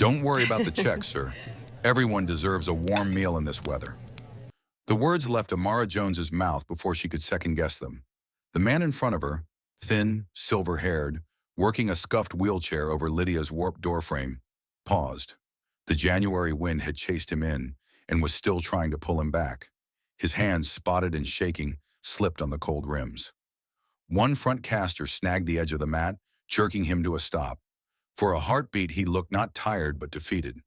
Don't worry about the check, sir. Everyone deserves a warm meal in this weather. The words left Amara Jones's mouth before she could second-guess them. The man in front of her, thin, silver-haired, working a scuffed wheelchair over Lydia's warped doorframe, paused. The January wind had chased him in and was still trying to pull him back. His hands, spotted and shaking, slipped on the cold rims. One front caster snagged the edge of the mat, jerking him to a stop. For a heartbeat, he looked not tired but defeated.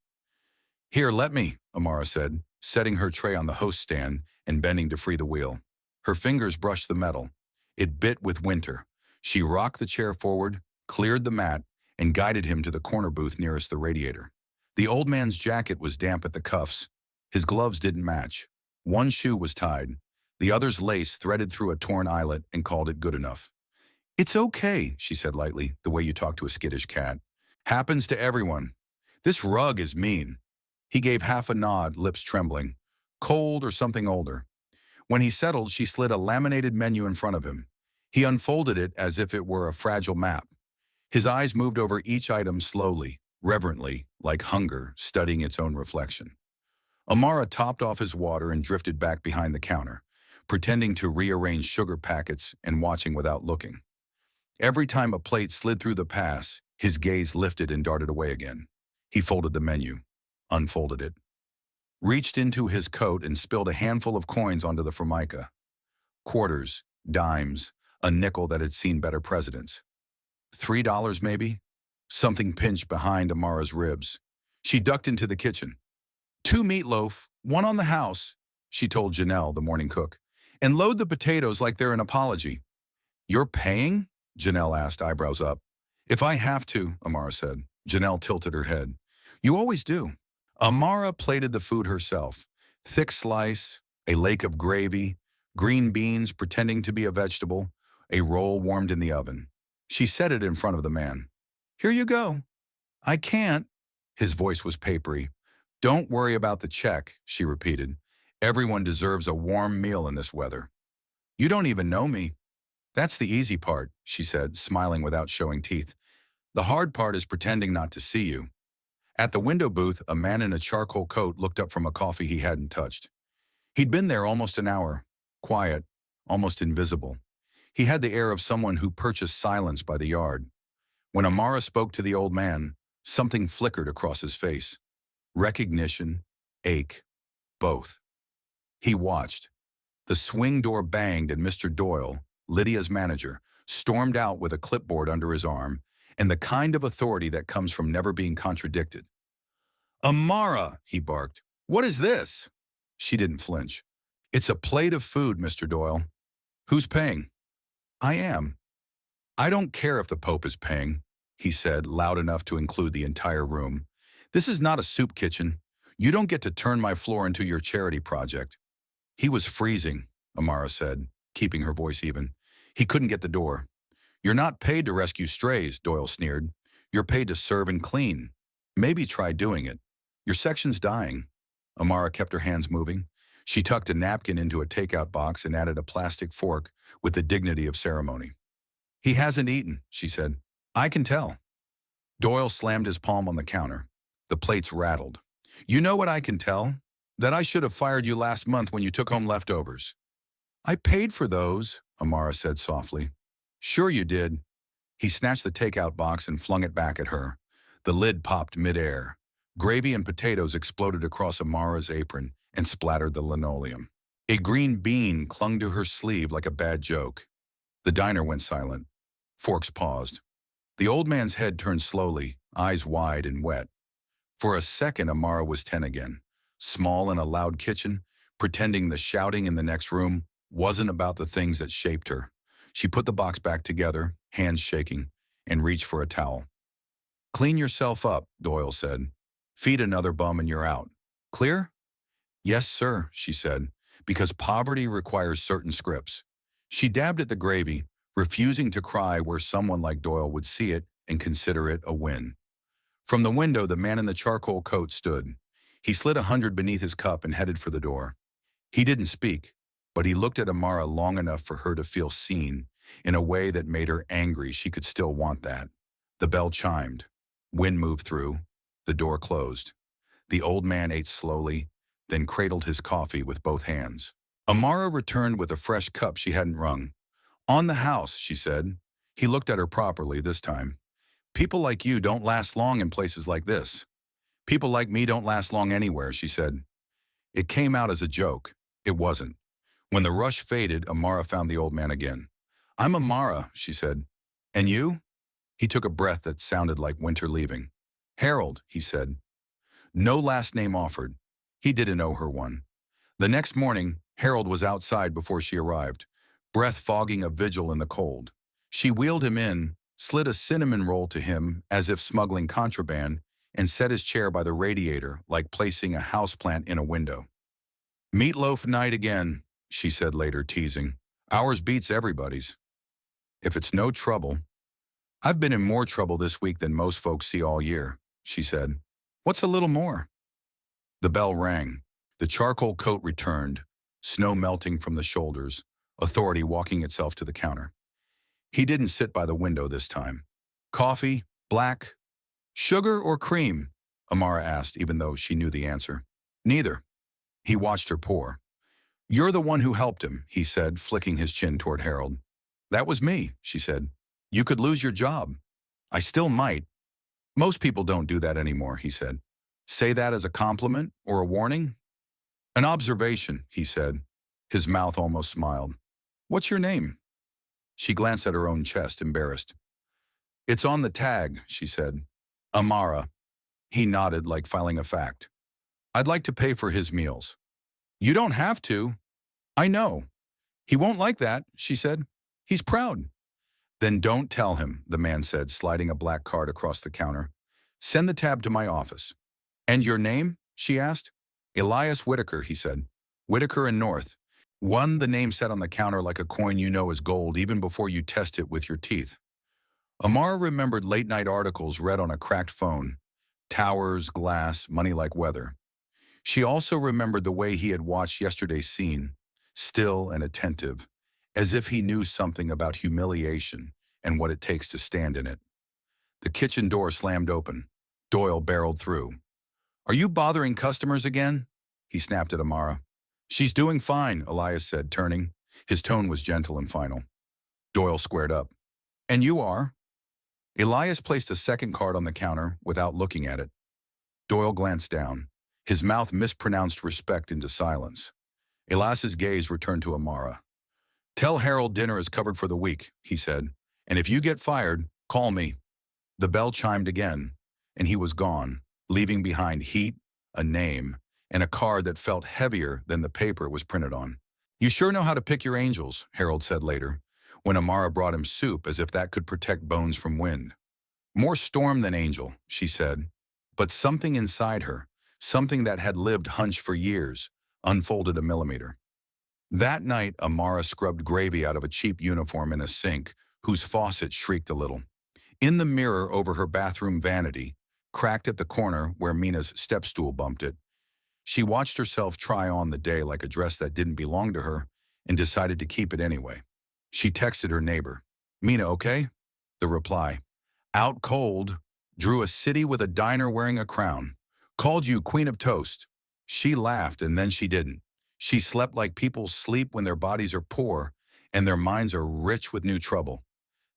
"Here, let me," Amara said, setting her tray on the host stand and bending to free the wheel. Her fingers brushed the metal. It bit with winter. She rocked the chair forward, cleared the mat, and guided him to the corner booth nearest the radiator. The old man's jacket was damp at the cuffs. His gloves didn't match. One shoe was tied. The other's lace threaded through a torn eyelet and called it good enough. "It's okay," she said lightly, the way you talk to a skittish cat. "Happens to everyone. This rug is mean." He gave half a nod, lips trembling. Cold or something older. When he settled, she slid a laminated menu in front of him. He unfolded it as if it were a fragile map. His eyes moved over each item slowly, reverently, like hunger, studying its own reflection. Amara topped off his water and drifted back behind the counter, pretending to rearrange sugar packets and watching without looking. Every time a plate slid through the pass, his gaze lifted and darted away again. He folded the menu, unfolded it, reached into his coat and spilled a handful of coins onto the formica. Quarters, dimes, a nickel that had seen better presidents. $3 maybe? Something pinched behind Amara's ribs. She ducked into the kitchen. "2 meatloaf, 1 on the house," she told Janelle, the morning cook, "and load the potatoes like they're an apology." "You're paying?" Janelle asked, eyebrows up. "If I have to," Amara said. Janelle tilted her head. "You always do." Amara plated the food herself. Thick slice, a lake of gravy, green beans pretending to be a vegetable, a roll warmed in the oven. She set it in front of the man. "Here you go." "I can't." His voice was papery. "Don't worry about the check," she repeated. "Everyone deserves a warm meal in this weather." "You don't even know me." "That's the easy part," she said, smiling without showing teeth. "The hard part is pretending not to see you." At the window booth, a man in a charcoal coat looked up from a coffee he hadn't touched. He'd been there almost an hour, quiet, almost invisible. He had the air of someone who purchased silence by the yard. When Amara spoke to the old man, something flickered across his face. Recognition, ache, both. He watched. The swing door banged and Mr. Doyle, Lydia's manager, stormed out with a clipboard under his arm and the kind of authority that comes from never being contradicted. "Amara," he barked, "what is this?" She didn't flinch. "It's a plate of food, Mr. Doyle." "Who's paying?" "I am." "I don't care if the Pope is paying," he said, loud enough to include the entire room. "This is not a soup kitchen. You don't get to turn my floor into your charity project." "He was freezing," Amara said, keeping her voice even. "He couldn't get the door." "You're not paid to rescue strays," Doyle sneered. "You're paid to serve and clean. Maybe try doing it. Your section's dying." Amara kept her hands moving. She tucked a napkin into a takeout box and added a plastic fork with the dignity of ceremony. "He hasn't eaten," she said. "I can tell." Doyle slammed his palm on the counter. The plates rattled. "You know what I can tell? That I should have fired you last month when you took home leftovers." "I paid for those," Amara said softly. "Sure you did." He snatched the takeout box and flung it back at her. The lid popped midair. Gravy and potatoes exploded across Amara's apron and splattered the linoleum. A green bean clung to her sleeve like a bad joke. The diner went silent. Forks paused. The old man's head turned slowly, eyes wide and wet. For a second, Amara was 10 again, small in a loud kitchen, pretending the shouting in the next room wasn't about the things that shaped her. She put the box back together, hands shaking, and reached for a towel. "Clean yourself up," Doyle said. "Feed another bum and you're out. Clear?" "Yes, sir," she said, because poverty requires certain scripts. She dabbed at the gravy, refusing to cry where someone like Doyle would see it and consider it a win. From the window, the man in the charcoal coat stood. He slid 100 beneath his cup and headed for the door. He didn't speak, but he looked at Amara long enough for her to feel seen, in a way that made her angry she could still want that. The bell chimed. Wind moved through. The door closed. The old man ate slowly, then cradled his coffee with both hands. Amara returned with a fresh cup she hadn't rung. "On the house," she said. He looked at her properly this time. "People like you don't last long in places like this." "People like me don't last long anywhere," she said. It came out as a joke. It wasn't. When the rush faded, Amara found the old man again. "I'm Amara," she said. "And you?" He took a breath that sounded like winter leaving. "Harold," he said. No last name offered. He didn't owe her one. The next morning, Harold was outside before she arrived, breath fogging a vigil in the cold. She wheeled him in, slid a cinnamon roll to him as if smuggling contraband, and set his chair by the radiator like placing a houseplant in a window. "Meatloaf night again," she said later, teasing. "Ours beats everybody's." "If it's no trouble." "I've been in more trouble this week than most folks see all year," she said. "What's a little more?" The bell rang. The charcoal coat returned, snow melting from the shoulders, authority walking itself to the counter. He didn't sit by the window this time. "Coffee? Black? Sugar or cream?" Amara asked, even though she knew the answer. "Neither." He watched her pour. "You're the one who helped him," he said, flicking his chin toward Harold. "That was me," she said. "You could lose your job." "I still might." "Most people don't do that anymore," he said. "Say that as a compliment or a warning?" "An observation," he said. His mouth almost smiled. "What's your name?" She glanced at her own chest, embarrassed. "It's on the tag," she said. "Amara." He nodded like filing a fact. "I'd like to pay for his meals." "You don't have to." "I know." "He won't like that," she said. "He's proud." "Then don't tell him," the man said, sliding a black card across the counter. "Send the tab to my office." "And your name?" she asked. "Elias Whitaker," he said. "Whitaker and North." One, the name set on the counter like a coin you know is gold even before you test it with your teeth. Amara remembered late-night articles read on a cracked phone. Towers, glass, money like weather. She also remembered the way he had watched yesterday's scene, still and attentive, as if he knew something about humiliation and what it takes to stand in it. The kitchen door slammed open. Doyle barreled through. "Are you bothering customers again?" He snapped at Amara. "She's doing fine," Elias said, turning. His tone was gentle and final. Doyle squared up. "And you are?" Elias placed a second card on the counter without looking at it. Doyle glanced down. His mouth mispronounced respect into silence. Elias's gaze returned to Amara. "Tell Harold dinner is covered for the week," he said. "And if you get fired, call me." The bell chimed again, and he was gone, leaving behind heat, a name, and a card that felt heavier than the paper it was printed on. "You sure know how to pick your angels," Harold said later, when Amara brought him soup as if that could protect bones from wind. "More storm than angel," she said. But something inside her, something that had lived hunched for years, unfolded a millimeter. That night, Amara scrubbed gravy out of a cheap uniform in a sink, whose faucet shrieked a little. In the mirror over her bathroom vanity, cracked at the corner where Mina's step stool bumped it, she watched herself try on the day like a dress that didn't belong to her and decided to keep it anyway. She texted her neighbor. "Mina, okay?" The reply, "Out cold. Drew a city with a diner wearing a crown. Called you Queen of Toast." She laughed and then she didn't. She slept like people sleep when their bodies are poor and their minds are rich with new trouble.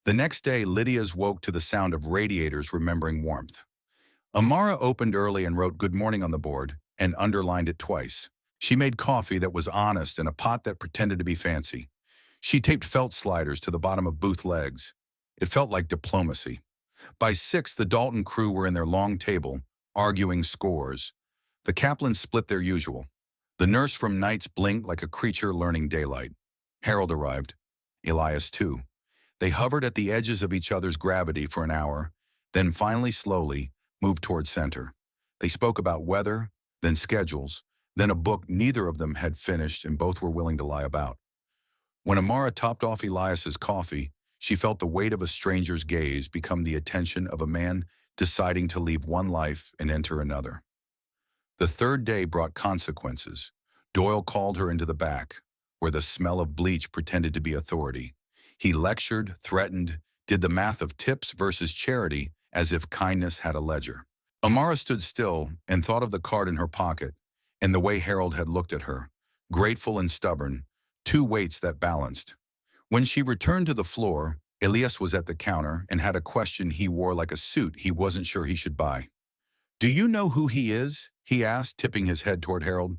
The next day, Lydia's woke to the sound of radiators remembering warmth. Amara opened early and wrote "Good morning" on the board and underlined it twice. She made coffee that was honest in a pot that pretended to be fancy. She taped felt sliders to the bottom of booth legs. It felt like diplomacy. By 6, the Dalton crew were in their long table, arguing scores. The Kaplans split their usual. The nurse from nights blinked like a creature learning daylight. Harold arrived. Elias, too. They hovered at the edges of each other's gravity for an hour, then finally, slowly, moved toward center. They spoke about weather, then schedules, then a book neither of them had finished and both were willing to lie about. When Amara topped off Elias's coffee, she felt the weight of a stranger's gaze become the attention of a man deciding to leave one life and enter another. The third day brought consequences. Doyle called her into the back, where the smell of bleach pretended to be authority. He lectured, threatened, did the math of tips versus charity as if kindness had a ledger. Amara stood still and thought of the card in her pocket and the way Harold had looked at her, grateful and stubborn, two weights that balanced. When she returned to the floor, Elias was at the counter and had a question he wore like a suit he wasn't sure he should buy. "Do you know who he is?" he asked, tipping his head toward Harold.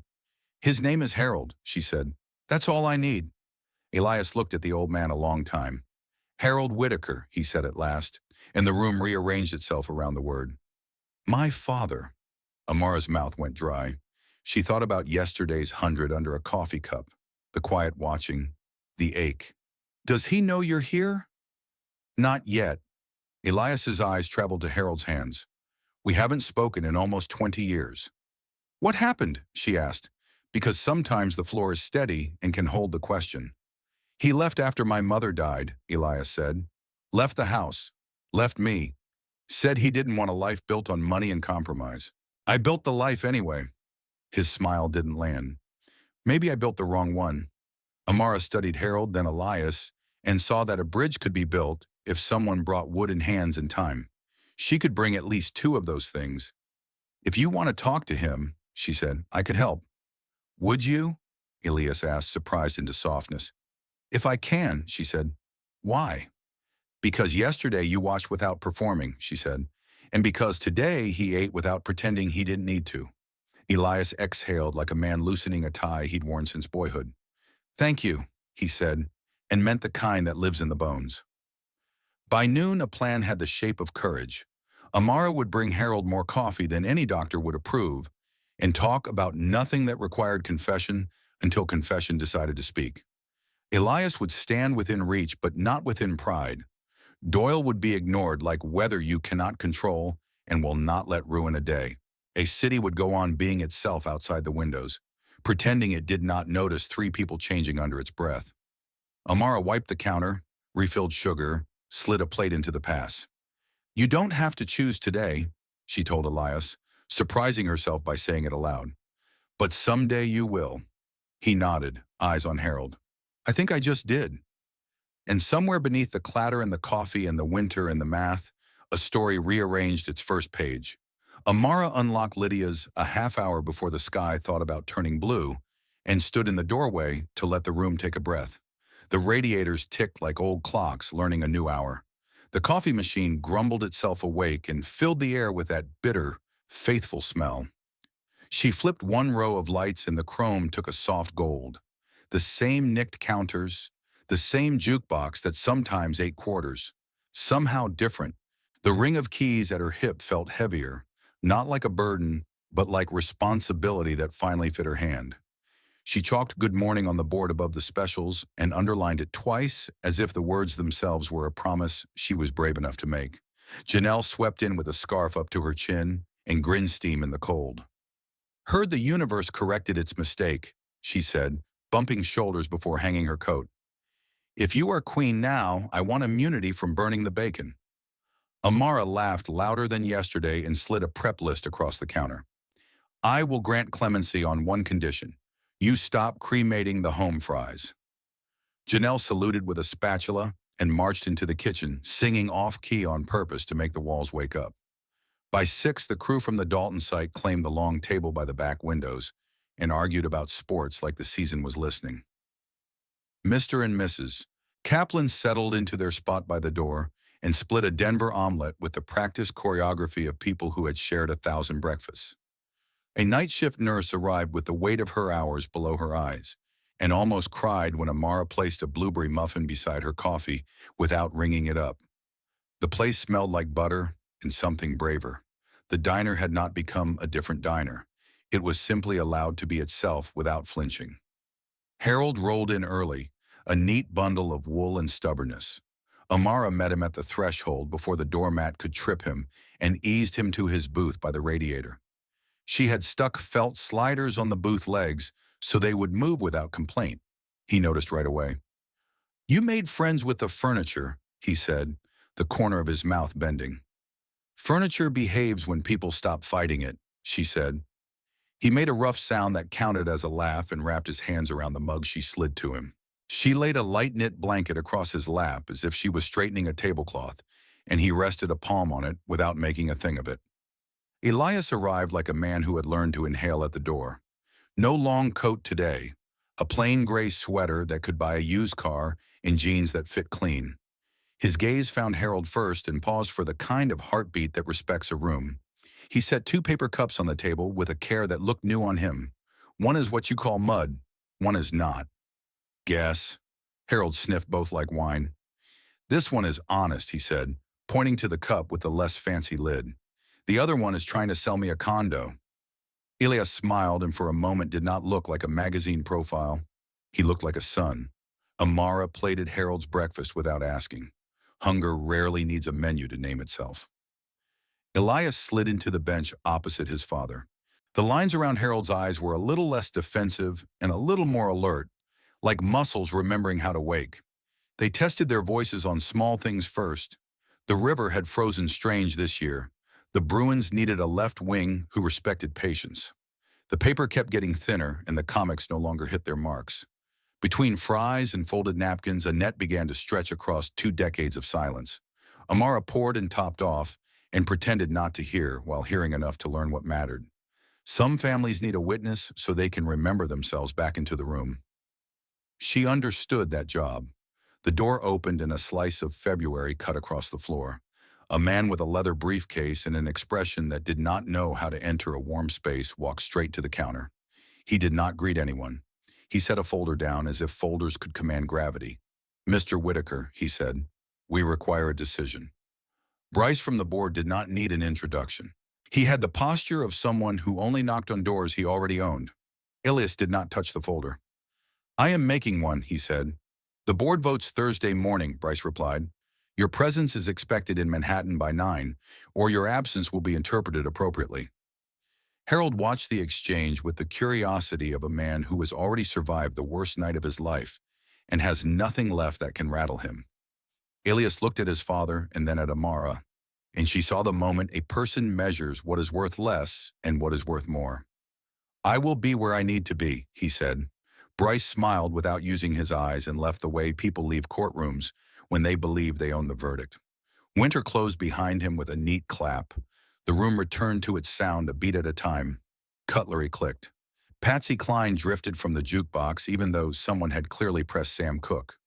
"His name is Harold," she said. "That's all I need." Elias looked at the old man a long time. "Harold Whitaker," he said at last, and the room rearranged itself around the word. "My father." Amara's mouth went dry. She thought about yesterday's 100 under a coffee cup, the quiet watching, the ache. "Does he know you're here?" "Not yet." Elias's eyes traveled to Harold's hands. "We haven't spoken in almost 20 years. "What happened?" she asked, because sometimes the floor is steady and can hold the question. "He left after my mother died," Elias said. "Left the house. Left me. Said he didn't want a life built on money and compromise. I built the life anyway." His smile didn't land. "Maybe I built the wrong one." Amara studied Harold, then Elias, and saw that a bridge could be built if someone brought wood and hands and time. She could bring at least two of those things. "If you want to talk to him," she said, "I could help." "Would you?" Elias asked, surprised into softness. "If I can," she said. "Why?" "Because yesterday you watched without performing," she said, "and because today he ate without pretending he didn't need to." Elias exhaled like a man loosening a tie he'd worn since boyhood. "Thank you," he said, and meant the kind that lives in the bones. By noon, a plan had the shape of courage. Amara would bring Harold more coffee than any doctor would approve and talk about nothing that required confession until confession decided to speak. Elias would stand within reach, but not within pride. Doyle would be ignored like weather you cannot control and will not let ruin a day. A city would go on being itself outside the windows, pretending it did not notice three people changing under its breath. Amara wiped the counter, refilled sugar, slid a plate into the pass. "You don't have to choose today," she told Elias, surprising herself by saying it aloud. "But someday you will." He nodded, eyes on Harold. "I think I just did." And somewhere beneath the clatter and the coffee and the winter and the math, a story rearranged its first page. Amara unlocked Lydia's a half hour before the sky thought about turning blue and stood in the doorway to let the room take a breath. The radiators ticked like old clocks, learning a new hour. The coffee machine grumbled itself awake and filled the air with that bitter, faithful smell. She flipped one row of lights and the chrome took a soft gold. The same nicked counters, the same jukebox that sometimes ate quarters. Somehow different. The ring of keys at her hip felt heavier, not like a burden, but like responsibility that finally fit her hand. She chalked "Good Morning" on the board above the specials and underlined it twice as if the words themselves were a promise she was brave enough to make. Janelle swept in with a scarf up to her chin and grinned steam in the cold. "Heard the universe corrected its mistake," she said, bumping shoulders before hanging her coat. "If you are queen now, I want immunity from burning the bacon." Amara laughed louder than yesterday and slid a prep list across the counter. "I will grant clemency on one condition. You stop cremating the home fries." Janelle saluted with a spatula and marched into the kitchen, singing off-key on purpose to make the walls wake up. By 6, the crew from the Dalton site claimed the long table by the back windows and argued about sports like the season was listening. Mr. and Mrs. Kaplan settled into their spot by the door and split a Denver omelet with the practiced choreography of people who had shared 1,000 breakfasts. A night shift nurse arrived with the weight of her hours below her eyes and almost cried when Amara placed a blueberry muffin beside her coffee without ringing it up. The place smelled like butter and something braver. The diner had not become a different diner. It was simply allowed to be itself without flinching. Harold rolled in early, a neat bundle of wool and stubbornness. Amara met him at the threshold before the doormat could trip him and eased him to his booth by the radiator. She had stuck felt sliders on the booth legs so they would move without complaint. He noticed right away. "You made friends with the furniture," he said, the corner of his mouth bending. "Furniture behaves when people stop fighting it," she said. He made a rough sound that counted as a laugh and wrapped his hands around the mug she slid to him. She laid a light knit blanket across his lap as if she was straightening a tablecloth, and he rested a palm on it without making a thing of it. Elias arrived like a man who had learned to inhale at the door. No long coat today, a plain gray sweater that could buy a used car and jeans that fit clean. His gaze found Harold first and paused for the kind of heartbeat that respects a room. He set two paper cups on the table with a care that looked new on him. One is what you call mud, one is not. Guess. Harold sniffed both like wine. This one is honest, he said, pointing to the cup with the less fancy lid. The other one is trying to sell me a condo. Elias smiled and for a moment did not look like a magazine profile. He looked like a son. Amara plated Harold's breakfast without asking. Hunger rarely needs a menu to name itself. Elias slid into the bench opposite his father. The lines around Harold's eyes were a little less defensive and a little more alert, like muscles remembering how to wake. They tested their voices on small things first. The river had frozen strange this year. The Bruins needed a left wing who respected patience. The paper kept getting thinner and the comics no longer hit their marks. Between fries and folded napkins, a net began to stretch across 2 decades of silence. Amara poured and topped off and pretended not to hear while hearing enough to learn what mattered. Some families need a witness so they can remember themselves back into the room. She understood that job. The door opened and a slice of February cut across the floor. A man with a leather briefcase and an expression that did not know how to enter a warm space walked straight to the counter. He did not greet anyone. He set a folder down as if folders could command gravity. "Mr. Whitaker," he said, "we require a decision." Bryce from the board did not need an introduction. He had the posture of someone who only knocked on doors he already owned. Elias did not touch the folder. "I am making one," he said. "The board votes Thursday morning," Bryce replied. "Your presence is expected in Manhattan by 9, or your absence will be interpreted appropriately." Harold watched the exchange with the curiosity of a man who has already survived the worst night of his life and has nothing left that can rattle him. Elias looked at his father and then at Amara, and she saw the moment a person measures what is worth less and what is worth more. "I will be where I need to be," he said. Bryce smiled without using his eyes and left the way people leave courtrooms when they believe they own the verdict. Winter closed behind him with a neat clap. The room returned to its sound a beat at a time. Cutlery clicked. Patsy Cline drifted from the jukebox even though someone had clearly pressed Sam Cooke.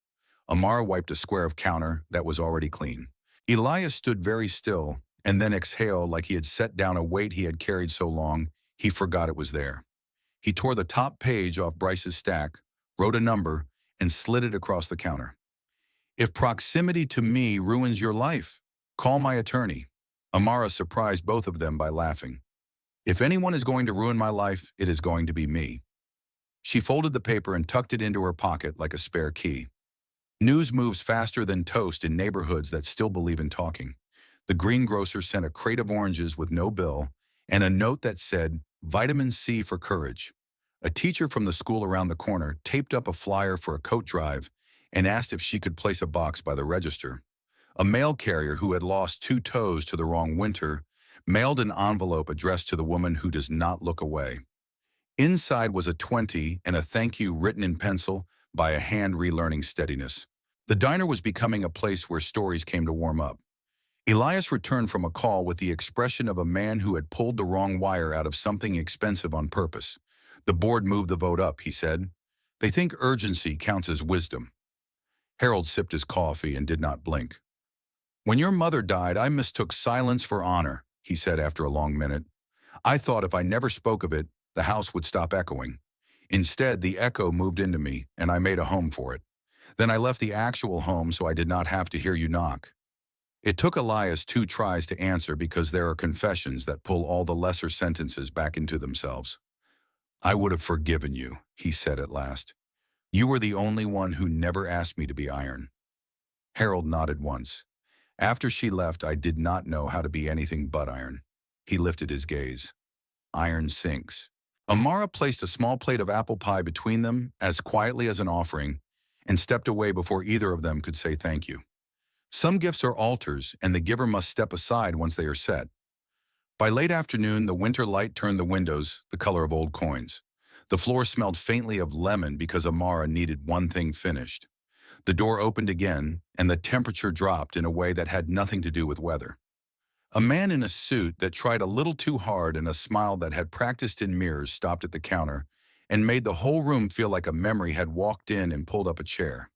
Amara wiped a square of counter that was already clean. Elias stood very still and then exhaled like he had set down a weight he had carried so long he forgot it was there. He tore the top page off Bryce's stack, wrote a number, and slid it across the counter. "If proximity to me ruins your life, call my attorney." Amara surprised both of them by laughing. "If anyone is going to ruin my life, it is going to be me." She folded the paper and tucked it into her pocket like a spare key. News moves faster than toast in neighborhoods that still believe in talking. The greengrocer sent a crate of oranges with no bill and a note that said, "Vitamin C for courage." A teacher from the school around the corner taped up a flyer for a coat drive and asked if she could place a box by the register. A mail carrier who had lost 2 toes to the wrong winter mailed an envelope addressed to the woman who does not look away. Inside was a 20 and a thank you written in pencil by a hand relearning steadiness. The diner was becoming a place where stories came to warm up. Elias returned from a call with the expression of a man who had pulled the wrong wire out of something expensive on purpose. "The board moved the vote up," he said. "They think urgency counts as wisdom." Harold sipped his coffee and did not blink. "When your mother died, I mistook silence for honor," he said after a long minute. "I thought if I never spoke of it, the house would stop echoing. Instead, the echo moved into me, and I made a home for it. Then I left the actual home so I did not have to hear you knock." It took Elias 2 tries to answer because there are confessions that pull all the lesser sentences back into themselves. "I would have forgiven you," he said at last. "You were the only one who never asked me to be iron." Harold nodded once. "After she left, I did not know how to be anything but iron." He lifted his gaze. "Iron sinks." Amara placed a small plate of apple pie between them as quietly as an offering and stepped away before either of them could say thank you. Some gifts are altars, and the giver must step aside once they are set. By late afternoon, the winter light turned the windows the color of old coins. The floor smelled faintly of lemon because Amara needed one thing finished. The door opened again, and the temperature dropped in a way that had nothing to do with weather. A man in a suit that tried a little too hard and a smile that had practiced in mirrors stopped at the counter and made the whole room feel like a memory had walked in and pulled up a chair.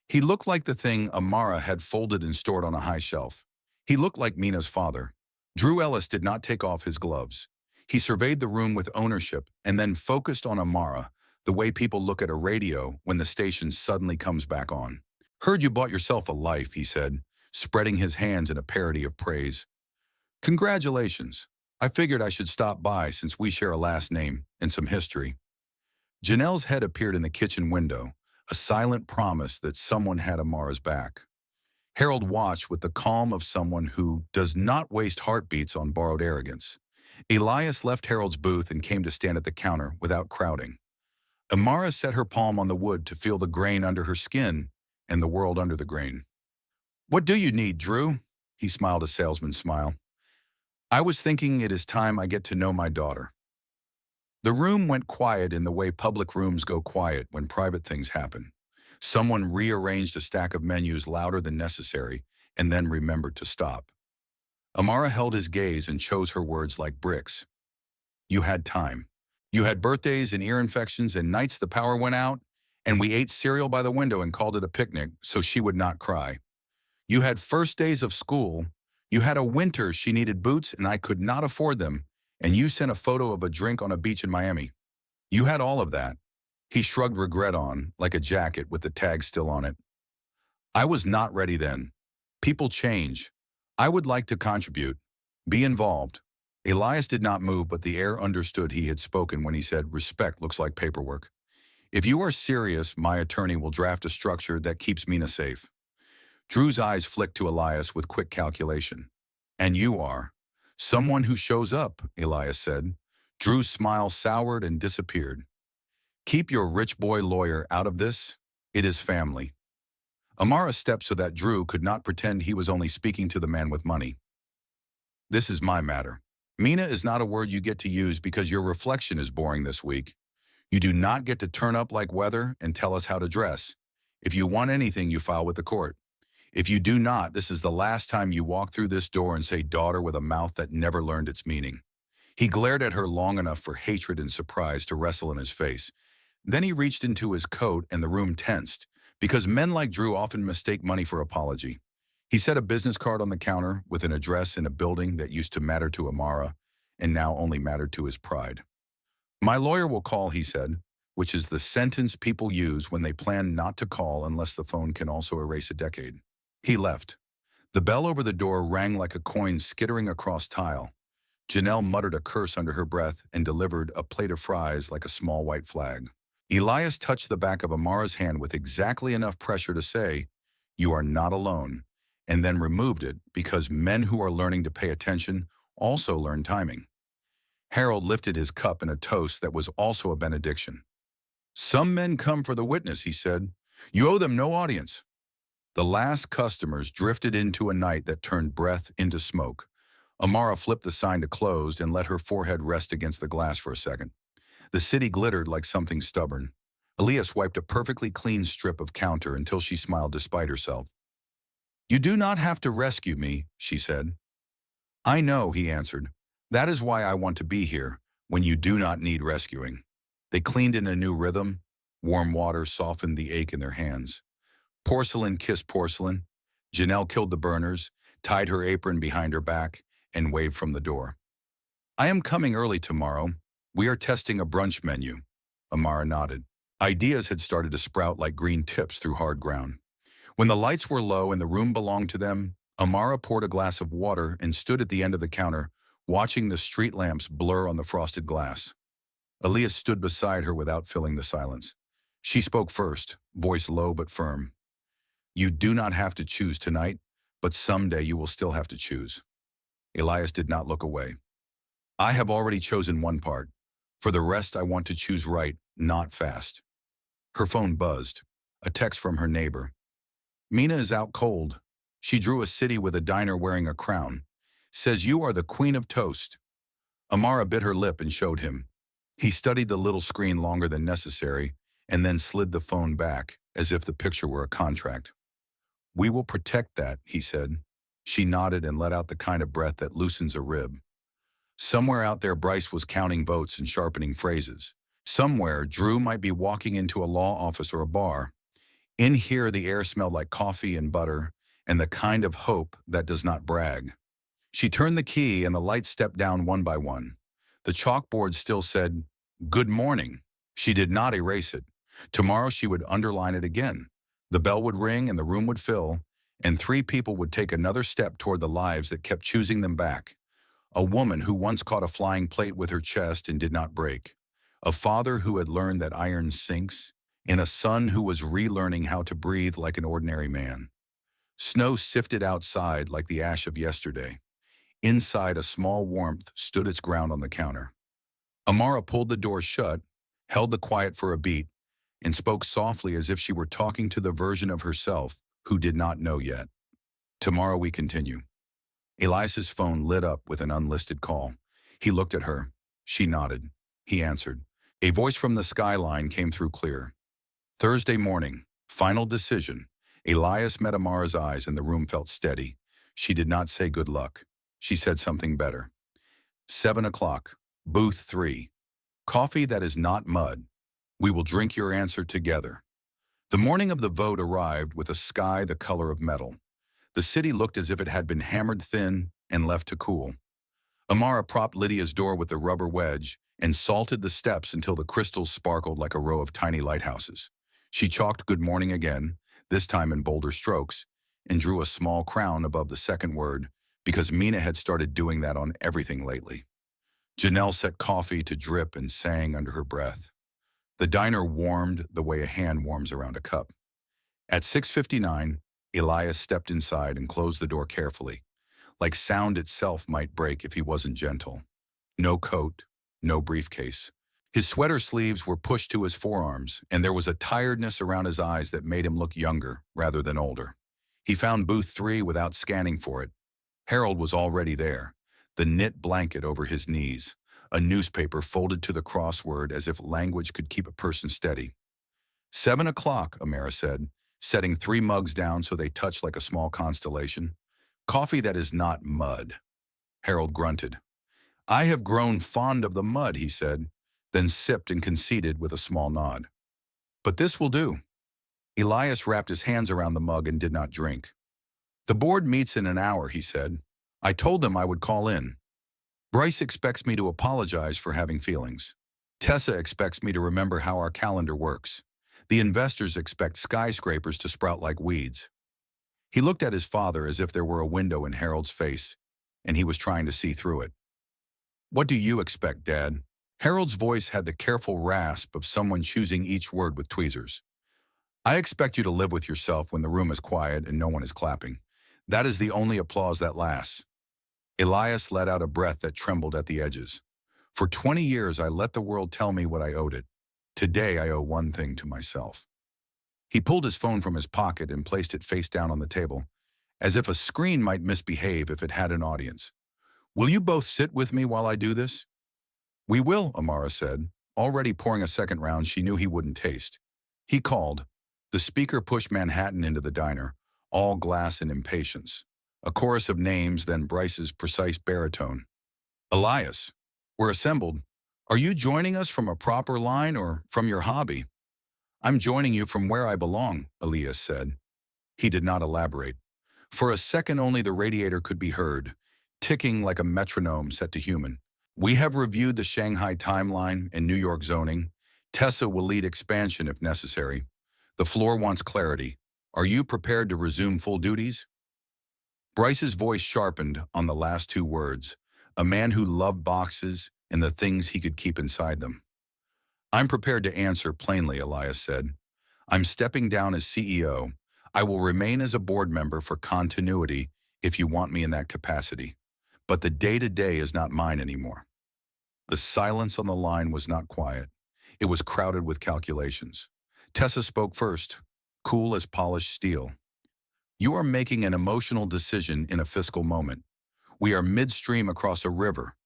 He looked like the thing Amara had folded and stored on a high shelf. He looked like Mina's father. Drew Ellis did not take off his gloves. He surveyed the room with ownership and then focused on Amara, the way people look at a radio when the station suddenly comes back on. "Heard you bought yourself a life," he said, spreading his hands in a parody of praise. "Congratulations. I figured I should stop by since we share a last name and some history." Janelle's head appeared in the kitchen window, a silent promise that someone had Amara's back. Harold watched with the calm of someone who does not waste heartbeats on borrowed arrogance. Elias left Harold's booth and came to stand at the counter without crowding. Amara set her palm on the wood to feel the grain under her skin and the world under the grain. "What do you need, Drew?" He smiled a salesman's smile. "I was thinking it is time I get to know my daughter." The room went quiet in the way public rooms go quiet when private things happen. Someone rearranged a stack of menus louder than necessary and then remembered to stop. Amara held his gaze and chose her words like bricks. "You had time. You had birthdays and ear infections and nights the power went out, and we ate cereal by the window and called it a picnic so she would not cry. You had first days of school. You had a winter she needed boots and I could not afford them, and you sent a photo of a drink on a beach in Miami. You had all of that." He shrugged regret on, like a jacket with the tag still on it. "I was not ready then. People change. I would like to contribute. Be involved." Elias did not move, but the air understood he had spoken when he said, "Respect looks like paperwork. If you are serious, my attorney will draft a structure that keeps Mina safe." Drew's eyes flicked to Elias with quick calculation. "And you are." "Someone who shows up," Elias said. Drew's smile soured and disappeared. "Keep your rich boy lawyer out of this. It is family." Amara stepped so that Drew could not pretend he was only speaking to the man with money. "This is my matter. Mina is not a word you get to use because your reflection is boring this week. You do not get to turn up like weather and tell us how to dress. If you want anything, you file with the court. If you do not, this is the last time you walk through this door and say daughter with a mouth that never learned its meaning." He glared at her long enough for hatred and surprise to wrestle in his face. Then he reached into his coat and the room tensed, because men like Drew often mistake money for apology. He set a business card on the counter with an address in a building that used to matter to Amara and now only mattered to his pride. "My lawyer will call," he said, which is the sentence people use when they plan not to call unless the phone can also erase a decade. He left. The bell over the door rang like a coin skittering across tile. Janelle muttered a curse under her breath and delivered a plate of fries like a small white flag. Elias touched the back of Amara's hand with exactly enough pressure to say, "You are not alone," and then removed it because men who are learning to pay attention also learn timing. Harold lifted his cup in a toast that was also a benediction. "Some men come for the witness," he said. "You owe them no audience." The last customers drifted into a night that turned breath into smoke. Amara flipped the sign to closed and let her forehead rest against the glass for a second. The city glittered like something stubborn. Elias wiped a perfectly clean strip of counter until she smiled despite herself. "You do not have to rescue me," she said. "I know," he answered. "That is why I want to be here, when you do not need rescuing." They cleaned in a new rhythm. Warm water softened the ache in their hands. Porcelain kissed porcelain. Janelle killed the burners, tied her apron behind her back, and waved from the door. "I am coming early tomorrow. We are testing a brunch menu." Amara nodded. Ideas had started to sprout like green tips through hard ground. When the lights were low and the room belonged to them, Amara poured a glass of water and stood at the end of the counter, watching the street lamps blur on the frosted glass. Elias stood beside her without filling the silence. She spoke first, voice low but firm. "You do not have to choose tonight, but someday you will still have to choose." Elias did not look away. "I have already chosen one part. For the rest, I want to choose right, not fast." Her phone buzzed. A text from her neighbor. "Mina is out cold. She drew a city with a diner wearing a crown. Says you are the queen of toast." Amara bit her lip and showed him. He studied the little screen longer than necessary and then slid the phone back, as if the picture were a contract. "We will protect that," he said. She nodded and let out the kind of breath that loosens a rib. Somewhere out there, Bryce was counting votes and sharpening phrases. Somewhere, Drew might be walking into a law office or a bar. In here, the air smelled like coffee and butter, and the kind of hope that does not brag. She turned the key and the lights stepped down one by one. The chalkboard still said, "Good morning." She did not erase it. Tomorrow she would underline it again. The bell would ring and the room would fill, and 3 people would take another step toward the lives that kept choosing them back. A woman who once caught a flying plate with her chest and did not break. A father who had learned that iron sinks, and a son who was relearning how to breathe like an ordinary man. Snow sifted outside like the ash of yesterday. Inside, a small warmth stood its ground on the counter. Amara pulled the door shut, held the quiet for a beat, and spoke softly as if she were talking to the version of herself who did not know yet. "Tomorrow we continue." Elias's phone lit up with an unlisted call. He looked at her. She nodded. He answered. A voice from the skyline came through clear. "Thursday morning. Final decision." Elias met Amara's eyes and the room felt steady. She did not say good luck. She said something better. 7 o'clock. Booth 3. Coffee that is not mud. We will drink your answer together. The morning of the vote arrived with a sky the color of metal. The city looked as if it had been hammered thin and left to cool. Amara propped Lydia's door with the rubber wedge and salted the steps until the crystals sparkled like a row of tiny lighthouses. She chalked good morning again, this time in bolder strokes, and drew a small crown above the second word because Mina had started doing that on everything lately. Janelle set coffee to drip and sang under her breath. The diner warmed the way a hand warms around a cup. At 6:59, Elias stepped inside and closed the door carefully, like sound itself might break if he wasn't gentle. No coat, no briefcase. His sweater sleeves were pushed to his forearms, and there was a tiredness around his eyes that made him look younger rather than older. He found booth 3 without scanning for it. Harold was already there, the knit blanket over his knees, a newspaper folded to the crossword as if language could keep a person steady. 7 o'clock, Amara said, setting 3 mugs down so they touched like a small constellation. Coffee that is not mud. Harold grunted. I have grown fond of the mud, he said, then sipped and conceded with a small nod. But this will do. Elias wrapped his hands around the mug and did not drink. The board meets in an hour, he said. I told them I would call in. Bryce expects me to apologize for having feelings. Tessa expects me to remember how our calendar works. The investors expect skyscrapers to sprout like weeds. He looked at his father as if there were a window in Harold's face, and he was trying to see through it. What do you expect, Dad? Harold's voice had the careful rasp of someone choosing each word with tweezers. I expect you to live with yourself when the room is quiet and no one is clapping. That is the only applause that lasts. Elias let out a breath that trembled at the edges. For 20 years, I let the world tell me what I owed it. Today, I owe one thing to myself. He pulled his phone from his pocket and placed it face down on the table, as if a screen might misbehave if it had an audience. Will you both sit with me while I do this? We will, Amara said, already pouring a second round she knew he wouldn't taste. He called. The speaker pushed Manhattan into the diner, all glass and impatience. A chorus of names, then Bryce's precise baritone. Elias, we're assembled. Are you joining us from a proper line or from your hobby? I'm joining you from where I belong, Elias said. He did not elaborate. For a second only the radiator could be heard, ticking like a metronome set to human. We have reviewed the Shanghai timeline and New York zoning. Tessa will lead expansion if necessary. The floor wants clarity. Are you prepared to resume full duties? Bryce's voice sharpened on the last 2 words, a man who loved boxes and the things he could keep inside them. I'm prepared to answer plainly, Elias said. I'm stepping down as CEO. I will remain as a board member for continuity if you want me in that capacity. But the day-to-day is not mine anymore. The silence on the line was not quiet. It was crowded with calculations. Tessa spoke first, cool as polished steel. You are making an emotional decision in a fiscal moment. We are midstream across a river.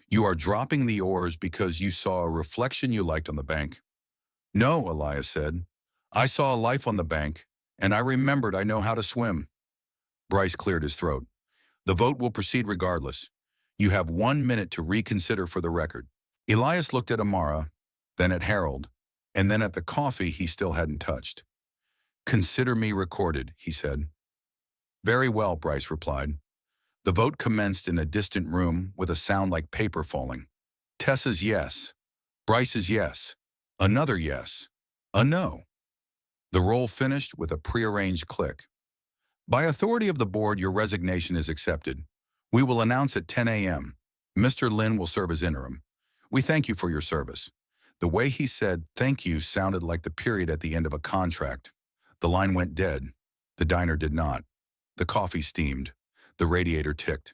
You are dropping the oars because you saw a reflection you liked on the bank. No, Elias said. I saw a life on the bank, and I remembered I know how to swim. Bryce cleared his throat. The vote will proceed regardless. You have 1 minute to reconsider for the record. Elias looked at Amara, then at Harold, and then at the coffee he still hadn't touched. Consider me recorded, he said. Very well, Bryce replied. The vote commenced in a distant room with a sound like paper falling. Tessa's yes. Bryce's yes. Another yes. A no. The roll finished with a prearranged click. By authority of the board, your resignation is accepted. We will announce at 10 a.m. Mr. Lin will serve as interim. We thank you for your service. The way he said thank you sounded like the period at the end of a contract. The line went dead. The diner did not. The coffee steamed. The radiator ticked.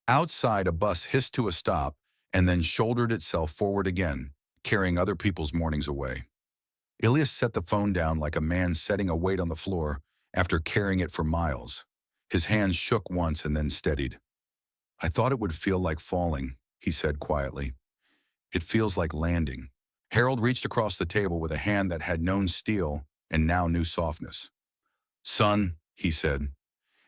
Outside, a bus hissed to a stop and then shouldered itself forward again, carrying other people's mornings away. Elias set the phone down like a man setting a weight on the floor after carrying it for miles. His hands shook once and then steadied. I thought it would feel like falling, he said quietly. It feels like landing. Harold reached across the table with a hand that had known steel and now knew softness. Son, he said,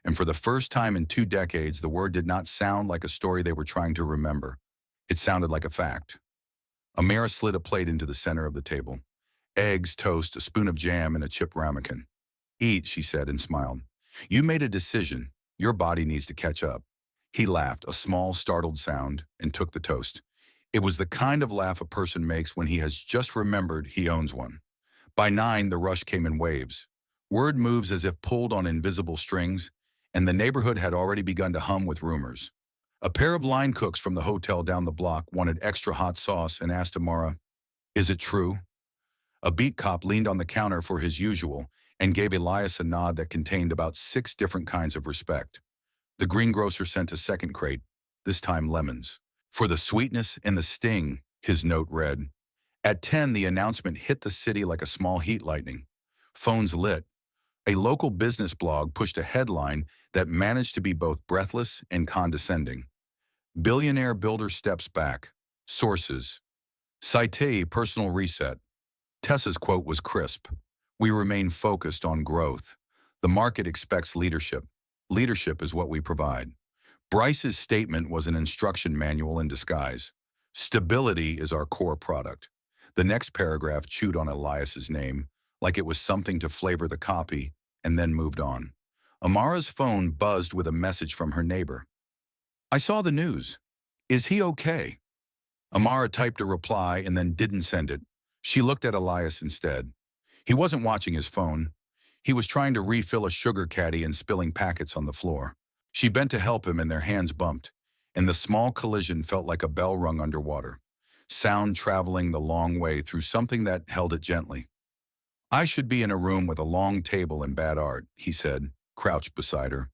and for the first time in 2 decades, the word did not sound like a story they were trying to remember. It sounded like a fact. Amara slid a plate into the center of the table. Eggs, toast, a spoon of jam, and a chipped ramekin. Eat, she said and smiled. You made a decision. Your body needs to catch up. He laughed, a small, startled sound, and took the toast. It was the kind of laugh a person makes when he has just remembered he owns one. By 9, the rush came in waves. Word moves as if pulled on invisible strings, and the neighborhood had already begun to hum with rumors. A pair of line cooks from the hotel down the block wanted extra hot sauce and asked Amara, "Is it true?" A beat cop leaned on the counter for his usual and gave Elias a nod that contained about 6 different kinds of respect. The greengrocer sent a second crate, this time lemons. For the sweetness and the sting, his note read. At 10, the announcement hit the city like a small heat lightning. Phones lit. A local business blog pushed a headline that managed to be both breathless and condescending. Billionaire builder steps back. Sources. Cite personal reset. Tessa's quote was crisp. We remain focused on growth. The market expects leadership. Leadership is what we provide. Bryce's statement was an instruction manual in disguise. Stability is our core product. The next paragraph chewed on Elias's name, like it was something to flavor the copy, and then moved on. Amara's phone buzzed with a message from her neighbor. I saw the news. Is he okay? Amara typed a reply and then didn't send it. She looked at Elias instead. He wasn't watching his phone. He was trying to refill a sugar caddy and spilling packets on the floor. She bent to help him and their hands bumped, and the small collision felt like a bell rung underwater, sound traveling the long way through something that held it gently. I should be in a room with a long table and bad art, he said, crouched beside her.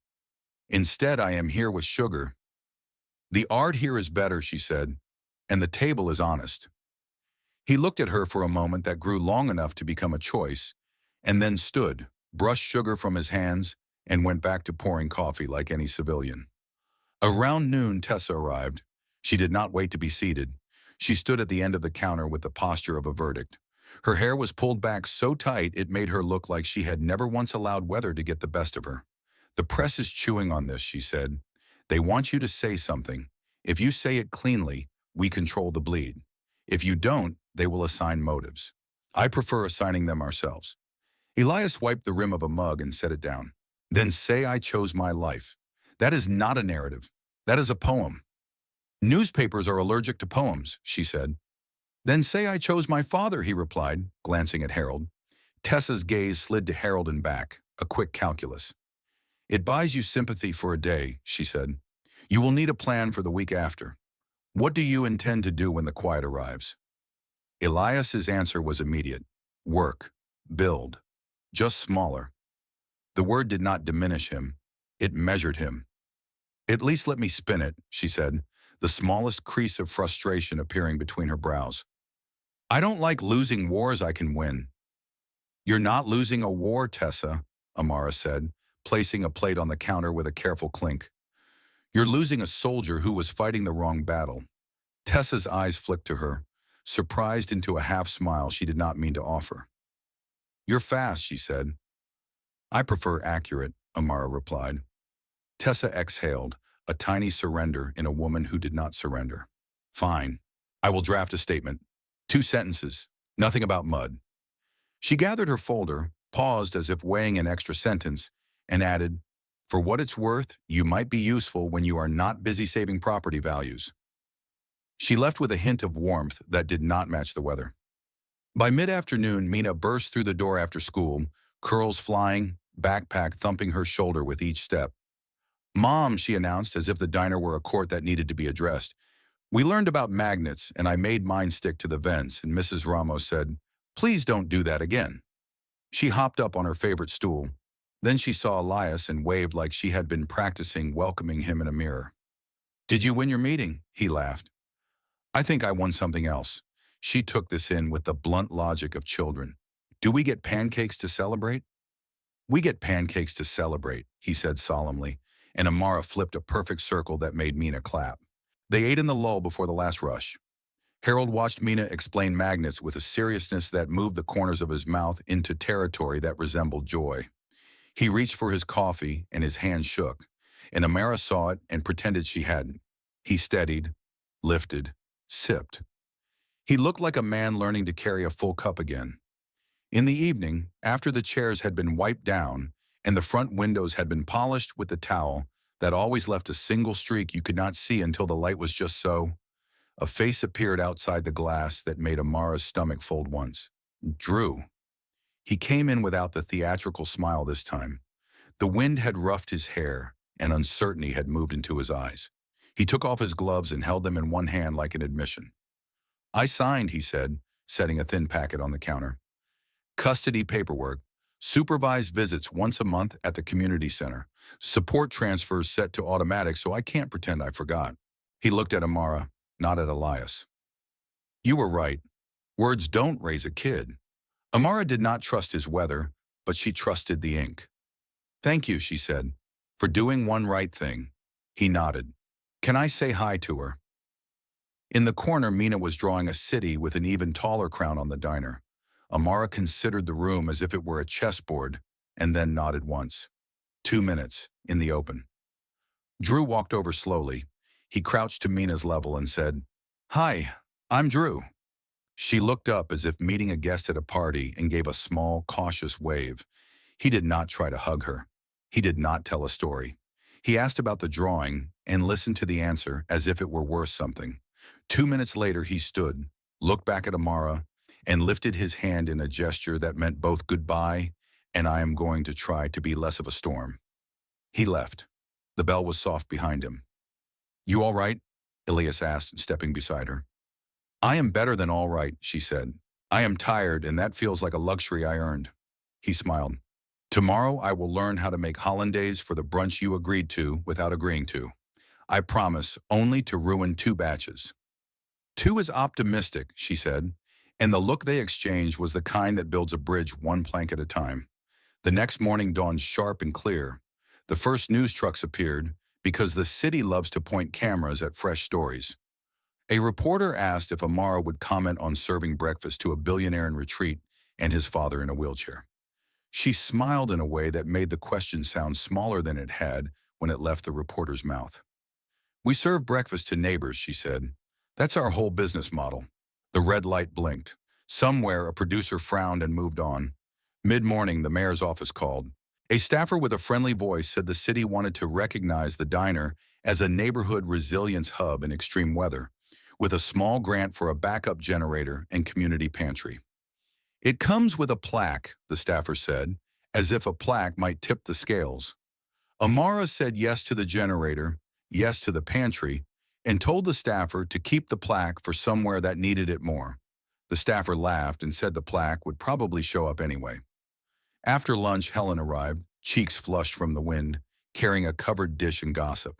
Instead, I am here with sugar. The art here is better, she said, and the table is honest. He looked at her for a moment that grew long enough to become a choice, and then stood, brushed sugar from his hands, and went back to pouring coffee like any civilian. Around noon, Tessa arrived. She did not wait to be seated. She stood at the end of the counter with the posture of a verdict. Her hair was pulled back so tight it made her look like she had never once allowed weather to get the best of her. The press is chewing on this, she said. They want you to say something. If you say it cleanly, we control the bleed. If you don't, they will assign motives. I prefer assigning them ourselves. Elias wiped the rim of a mug and set it down. Then say I chose my life. That is not a narrative. That is a poem. Newspapers are allergic to poems, she said. Then say I chose my father, he replied, glancing at Harold. Tessa's gaze slid to Harold and back, a quick calculus. It buys you sympathy for a day, she said. You will need a plan for the week after. What do you intend to do when the quiet arrives? Elias's answer was immediate. Work. Build. Just smaller. The word did not diminish him. It measured him. At least let me spin it, she said, the smallest crease of frustration appearing between her brows. I don't like losing wars I can win. You're not losing a war, Tessa, Amara said, placing a plate on the counter with a careful clink. You're losing a soldier who was fighting the wrong battle. Tessa's eyes flicked to her, surprised into a half smile she did not mean to offer. You're fast, she said. I prefer accurate, Amara replied. Tessa exhaled, a tiny surrender in a woman who did not surrender. Fine. I will draft a statement. 2 sentences. Nothing about mud. She gathered her folder, paused as if weighing an extra sentence, and added, "For what it's worth, you might be useful when you are not busy saving property values." She left with a hint of warmth that did not match the weather. By mid-afternoon, Mina burst through the door after school, curls flying, backpack thumping her shoulder with each step. "Mom," she announced as if the diner were a court that needed to be addressed. "We learned about magnets, and I made mine stick to the vents," and Mrs. Ramos said, "Please don't do that again." She hopped up on her favorite stool. Then she saw Elias and waved like she had been practicing welcoming him in a mirror. "Did you win your meeting?" He laughed. "I think I won something else." She took this in with the blunt logic of children. "Do we get pancakes to celebrate?" "We get pancakes to celebrate," he said solemnly, and Amara flipped a perfect circle that made Mina clap. They ate in the lull before the last rush. Harold watched Mina explain magnets with a seriousness that moved the corners of his mouth into territory that resembled joy. He reached for his coffee and his hand shook, and Amara saw it and pretended she hadn't. He steadied, lifted, sipped. He looked like a man learning to carry a full cup again. In the evening, after the chairs had been wiped down and the front windows had been polished with the towel that always left a single streak you could not see until the light was just so, a face appeared outside the glass that made Amara's stomach fold once. Drew. He came in without the theatrical smile this time. The wind had roughed his hair, and uncertainty had moved into his eyes. He took off his gloves and held them in one hand like an admission. "I signed," he said, setting a thin packet on the counter. "Custody paperwork, supervised visits once a month at the community center, support transfers set to automatic so I can't pretend I forgot." He looked at Amara, not at Elias. "You were right. Words don't raise a kid." Amara did not trust his weather, but she trusted the ink. "Thank you," she said, "for doing one right thing." He nodded. "Can I say hi to her?" In the corner, Mina was drawing a city with an even taller crown on the diner. Amara considered the room as if it were a chessboard, and then nodded once. 2 minutes, in the open. Drew walked over slowly. He crouched to Mina's level and said, "Hi, I'm Drew." She looked up as if meeting a guest at a party and gave a small, cautious wave. He did not try to hug her. He did not tell a story. He asked about the drawing and listened to the answer as if it were worth something. 2 minutes later, he stood, looked back at Amara, and lifted his hand in a gesture that meant both goodbye and "I am going to try to be less of a storm." He left. The bell was soft behind him. "You all right?" Elias asked, stepping beside her. "I am better than all right," she said. "I am tired, and that feels like a luxury I earned." He smiled. "Tomorrow I will learn how to make hollandaise for the brunch you agreed to without agreeing to. I promise only to ruin 2 batches." "Two is optimistic," she said, and the look they exchanged was the kind that builds a bridge one plank at a time. The next morning dawned sharp and clear. The first news trucks appeared because the city loves to point cameras at fresh stories. A reporter asked if Amara would comment on serving breakfast to a billionaire in retreat and his father in a wheelchair. She smiled in a way that made the question sound smaller than it had when it left the reporter's mouth. "We serve breakfast to neighbors," she said. "That's our whole business model." The red light blinked. Somewhere, a producer frowned and moved on. Mid-morning, the mayor's office called. A staffer with a friendly voice said the city wanted to recognize the diner as a neighborhood resilience hub in extreme weather, with a small grant for a backup generator and community pantry. "It comes with a plaque," the staffer said, as if a plaque might tip the scales. Amara said yes to the generator, yes to the pantry, and told the staffer to keep the plaque for somewhere that needed it more. The staffer laughed and said the plaque would probably show up anyway. After lunch, Helen arrived, cheeks flushed from the wind, carrying a covered dish and gossip.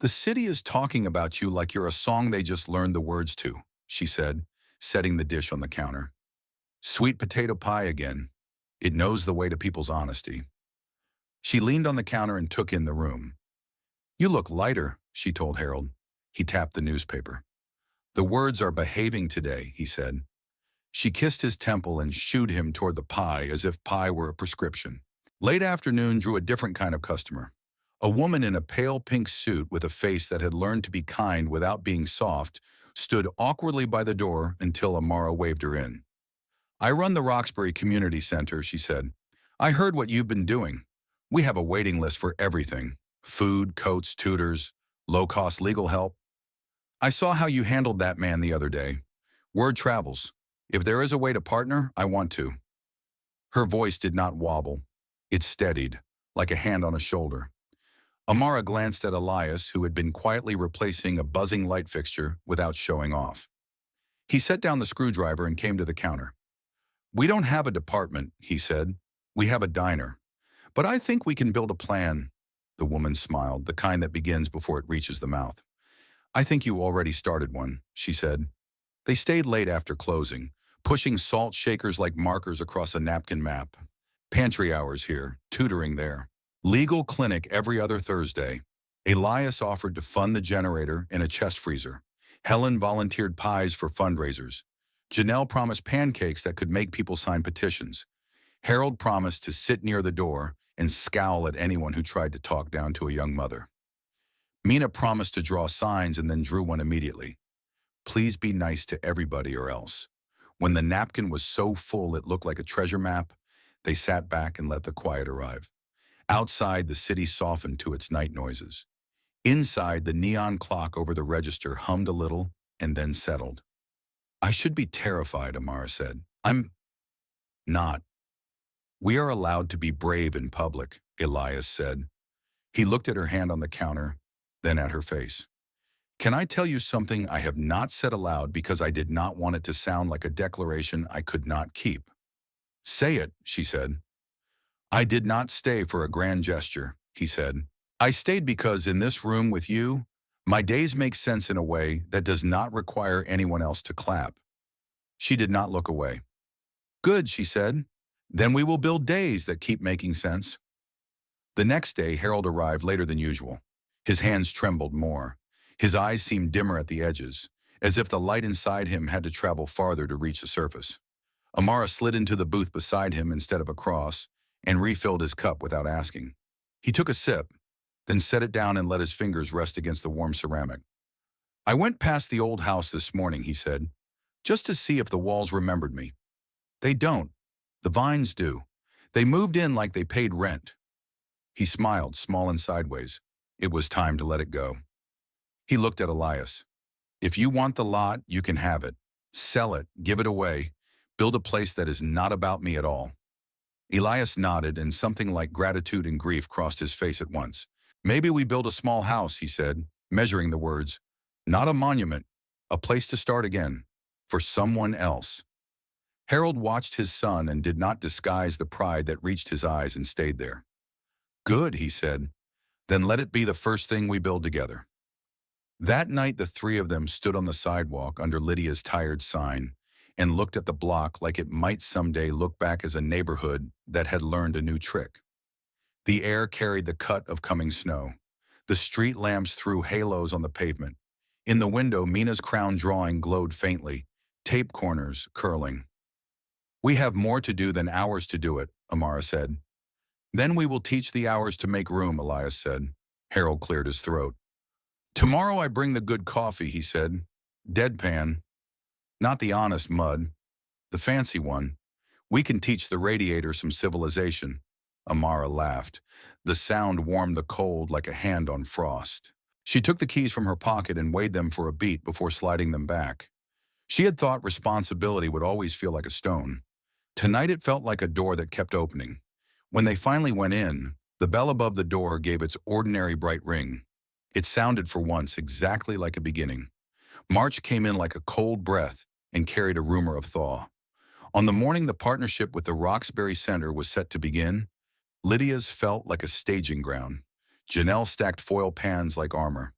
"The city is talking about you like you're a song they just learned the words to," she said, setting the dish on the counter. "Sweet potato pie again. It knows the way to people's honesty." She leaned on the counter and took in the room. "You look lighter," she told Harold. He tapped the newspaper. "The words are behaving today," he said. She kissed his temple and shooed him toward the pie as if pie were a prescription. Late afternoon drew a different kind of customer. A woman in a pale pink suit with a face that had learned to be kind without being soft stood awkwardly by the door until Amara waved her in. "I run the Roxbury Community Center," she said. "I heard what you've been doing. We have a waiting list for everything: food, coats, tutors, low-cost legal help. I saw how you handled that man the other day. Word travels. If there is a way to partner, I want to." Her voice did not wobble. It steadied, like a hand on a shoulder. Amara glanced at Elias, who had been quietly replacing a buzzing light fixture without showing off. He set down the screwdriver and came to the counter. "We don't have a department," he said. "We have a diner. But I think we can build a plan." The woman smiled, the kind that begins before it reaches the mouth. "I think you already started one," she said. They stayed late after closing, pushing salt shakers like markers across a napkin map. Pantry hours here, tutoring there. Legal clinic every other Thursday. Elias offered to fund the generator and a chest freezer. Helen volunteered pies for fundraisers. Janelle promised pancakes that could make people sign petitions. Harold promised to sit near the door and scowl at anyone who tried to talk down to a young mother. Mina promised to draw signs and then drew one immediately. "Please be nice to everybody or else." When the napkin was so full it looked like a treasure map, they sat back and let the quiet arrive. Outside, the city softened to its night noises. Inside, the neon clock over the register hummed a little and then settled. "I should be terrified," Amara said. "I'm not." "We are allowed to be brave in public," Elias said. He looked at her hand on the counter, then at her face. "Can I tell you something I have not said aloud because I did not want it to sound like a declaration I could not keep?" "Say it," she said. "I did not stay for a grand gesture," he said. "I stayed because in this room with you, my days make sense in a way that does not require anyone else to clap." She did not look away. "Good," she said. "Then we will build days that keep making sense." The next day, Harold arrived later than usual. His hands trembled more. His eyes seemed dimmer at the edges, as if the light inside him had to travel farther to reach the surface. Amara slid into the booth beside him instead of across and refilled his cup without asking. He took a sip, then set it down and let his fingers rest against the warm ceramic. "I went past the old house this morning," he said, "just to see if the walls remembered me. They don't. The vines do. They moved in like they paid rent." He smiled, small and sideways. It was time to let it go. He looked at Elias. "If you want the lot, you can have it. Sell it, give it away, build a place that is not about me at all." Elias nodded, and something like gratitude and grief crossed his face at once. "Maybe we build a small house," he said, measuring the words. "Not a monument, a place to start again, for someone else." Harold watched his son and did not disguise the pride that reached his eyes and stayed there. "Good," he said. "Then let it be the first thing we build together." That night, the three of them stood on the sidewalk under Lydia's tired sign and looked at the block like it might someday look back as a neighborhood that had learned a new trick. The air carried the cut of coming snow. The street lamps threw halos on the pavement. In the window, Mina's crown drawing glowed faintly, tape corners curling. "We have more to do than hours to do it," Amara said. "Then we will teach the hours to make room," Elias said. Harold cleared his throat. "Tomorrow I bring the good coffee," he said. "Deadpan. Not the honest mud. The fancy one. We can teach the radiator some civilization." Amara laughed. The sound warmed the cold like a hand on frost. She took the keys from her pocket and weighed them for a beat before sliding them back. She had thought responsibility would always feel like a stone. Tonight it felt like a door that kept opening. When they finally went in, the bell above the door gave its ordinary bright ring. It sounded for once exactly like a beginning. March came in like a cold breath and carried a rumor of thaw. On the morning the partnership with the Roxbury Center was set to begin, Lydia's felt like a staging ground. Janelle stacked foil pans like armor.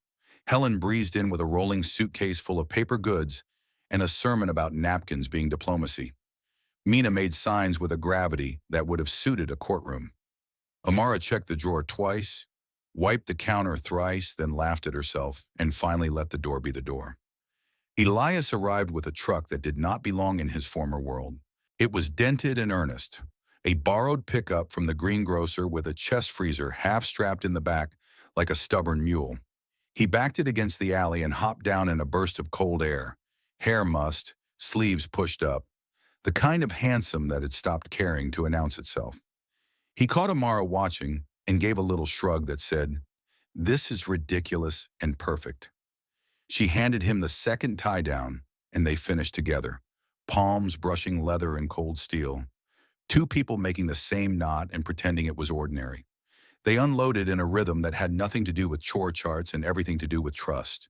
Helen breezed in with a rolling suitcase full of paper goods and a sermon about napkins being diplomacy. Mina made signs with a gravity that would have suited a courtroom. Amara checked the drawer twice, wiped the counter thrice, then laughed at herself, and finally let the door be the door. Elias arrived with a truck that did not belong in his former world. It was dented and earnest. A borrowed pickup from the greengrocer with a chest freezer half strapped in the back like a stubborn mule. He backed it against the alley and hopped down in a burst of cold air. Hair mussed, sleeves pushed up, the kind of handsome that had stopped caring to announce itself. He caught Amara watching and gave a little shrug that said, "This is ridiculous and perfect." She handed him the second tie-down, and they finished together, palms brushing leather and cold steel. Two people making the same knot and pretending it was ordinary. They unloaded in a rhythm that had nothing to do with chore charts and everything to do with trust.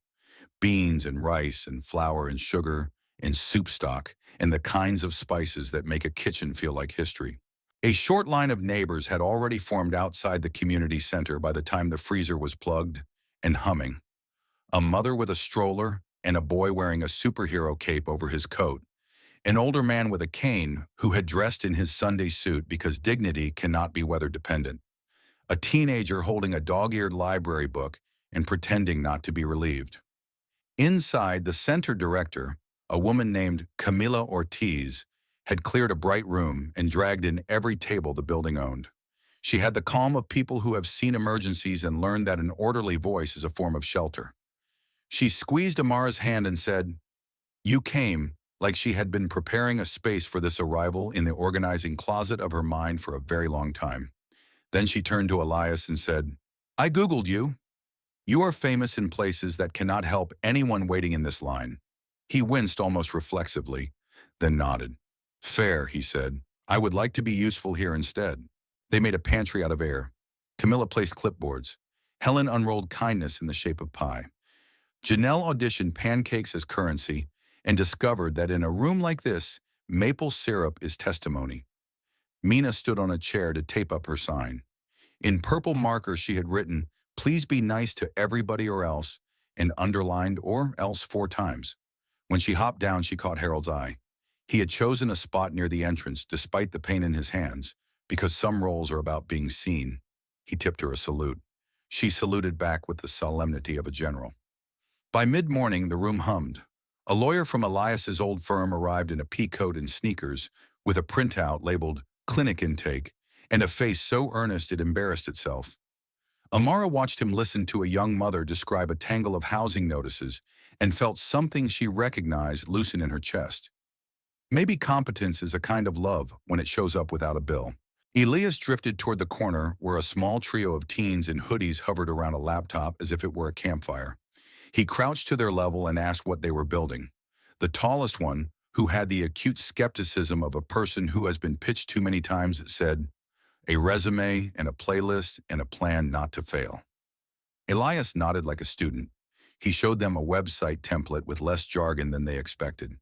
Beans and rice and flour and sugar and soup stock and the kinds of spices that make a kitchen feel like history. A short line of neighbors had already formed outside the community center by the time the freezer was plugged and humming. A mother with a stroller and a boy wearing a superhero cape over his coat. An older man with a cane who had dressed in his Sunday suit because dignity cannot be weather dependent. A teenager holding a dog-eared library book and pretending not to be relieved. Inside, the center director, a woman named Camila Ortiz, had cleared a bright room and dragged in every table the building owned. She had the calm of people who have seen emergencies and learned that an orderly voice is a form of shelter. She squeezed Amara's hand and said, "You came," like she had been preparing a space for this arrival in the organizing closet of her mind for a very long time. Then she turned to Elias and said, "I Googled you. You are famous in places that cannot help anyone waiting in this line." He winced almost reflexively, then nodded. "Fair," he said. "I would like to be useful here instead." They made a pantry out of air. Camilla placed clipboards. Helen unrolled kindness in the shape of pie. Janelle auditioned pancakes as currency and discovered that in a room like this, maple syrup is testimony. Mina stood on a chair to tape up her sign. In purple marker she had written, "Please be nice to everybody or else," and underlined or else 4 times. When she hopped down, she caught Harold's eye. He had chosen a spot near the entrance, despite the pain in his hands, because some roles are about being seen. He tipped her a salute. She saluted back with the solemnity of a general. By mid-morning, the room hummed. A lawyer from Elias's old firm arrived in a pea coat and sneakers, with a printout labeled "Clinic Intake," and a face so earnest it embarrassed itself. Amara watched him listen to a young mother describe a tangle of housing notices and felt something she recognized loosen in her chest. Maybe competence is a kind of love when it shows up without a bill. Elias drifted toward the corner where a small trio of teens in hoodies hovered around a laptop as if it were a campfire. He crouched to their level and asked what they were building. The tallest one, who had the acute skepticism of a person who has been pitched too many times, said, "A resume and a playlist and a plan not to fail." Elias nodded like a student. He showed them a website template with less jargon than they expected.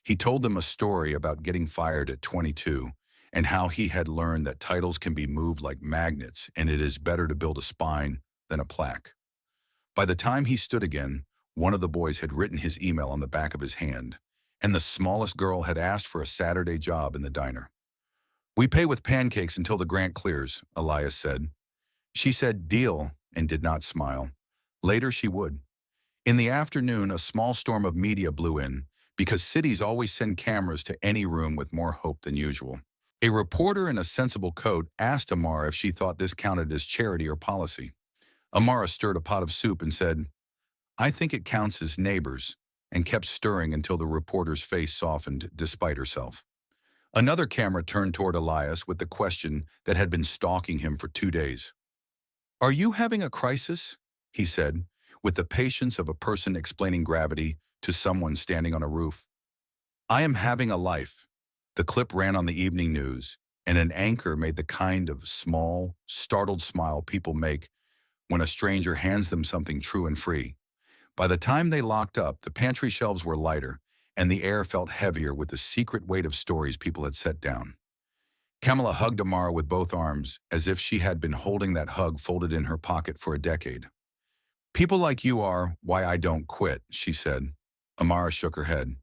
He told them a story about getting fired at 22 and how he had learned that titles can be moved like magnets and it is better to build a spine than a plaque. By the time he stood again, one of the boys had written his email on the back of his hand, and the smallest girl had asked for a Saturday job in the diner. "We pay with pancakes until the grant clears," Elias said. She said deal and did not smile. Later she would. In the afternoon, a small storm of media blew in, because cities always send cameras to any room with more hope than usual. A reporter in a sensible coat asked Amara if she thought this counted as charity or policy. Amara stirred a pot of soup and said, "I think it counts as neighbors," and kept stirring until the reporter's face softened despite herself. Another camera turned toward Elias with the question that had been stalking him for 2 days. "Are you having a crisis?" he said, with the patience of a person explaining gravity to someone standing on a roof. "I am having a life." The clip ran on the evening news, and an anchor made the kind of small, startled smile people make when a stranger hands them something true and free. By the time they locked up, the pantry shelves were lighter, and the air felt heavier with the secret weight of stories people had set down. Kamala hugged Amara with both arms, as if she had been holding that hug folded in her pocket for a decade. "People like you are why I don't quit," she said. Amara shook her head.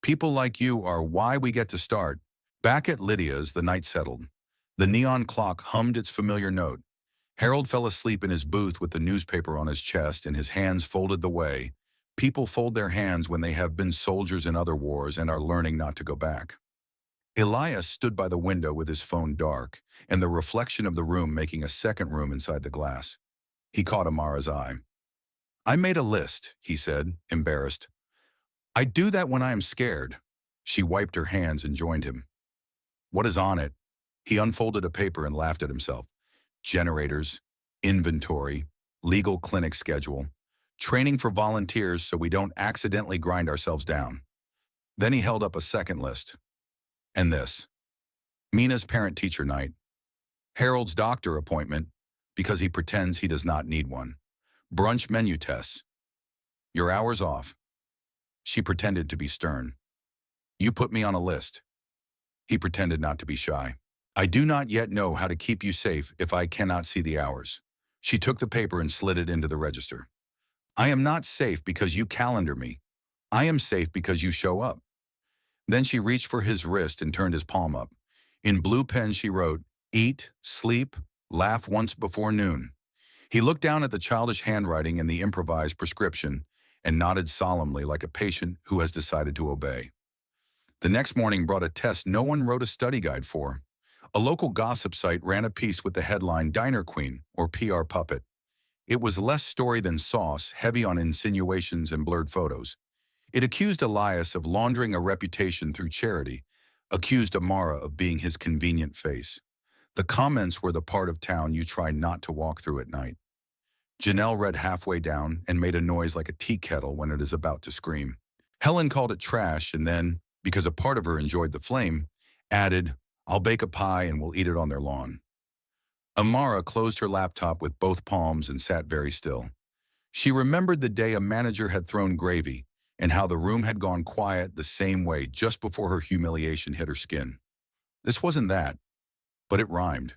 "People like you are why we get to start." Back at Lydia's, the night settled. The neon clock hummed its familiar note. Harold fell asleep in his booth with the newspaper on his chest and his hands folded the way people fold their hands when they have been soldiers in other wars and are learning not to go back. Elias stood by the window with his phone dark and the reflection of the room making a second room inside the glass. He caught Amara's eye. I made a list, he said, embarrassed. I do that when I am scared. She wiped her hands and joined him. What is on it? He unfolded a paper and laughed at himself. Generators, inventory, legal clinic schedule, training for volunteers so we don't accidentally grind ourselves down. Then he held up a second list. And this. Mina's parent-teacher night. Harold's doctor appointment, because he pretends he does not need one. Brunch menu tests. Your hour's off. She pretended to be stern. You put me on a list. He pretended not to be shy. I do not yet know how to keep you safe if I cannot see the hours. She took the paper and slid it into the register. I am not safe because you calendar me. I am safe because you show up. Then she reached for his wrist and turned his palm up. In blue pen she wrote, eat, sleep, laugh once before noon. He looked down at the childish handwriting and the improvised prescription and nodded solemnly like a patient who has decided to obey. The next morning brought a test no one wrote a study guide for. A local gossip site ran a piece with the headline Diner Queen, or PR Puppet. It was less story than sauce, heavy on insinuations and blurred photos. It accused Elias of laundering a reputation through charity, accused Amara of being his convenient face. The comments were the part of town you try not to walk through at night. Janelle read halfway down and made a noise like a tea kettle when it is about to scream. Helen called it trash and then, because a part of her enjoyed the flame, added, I'll bake a pie and we'll eat it on their lawn. Amara closed her laptop with both palms and sat very still. She remembered the day a manager had thrown gravy and how the room had gone quiet the same way just before her humiliation hit her skin. This wasn't that, but it rhymed.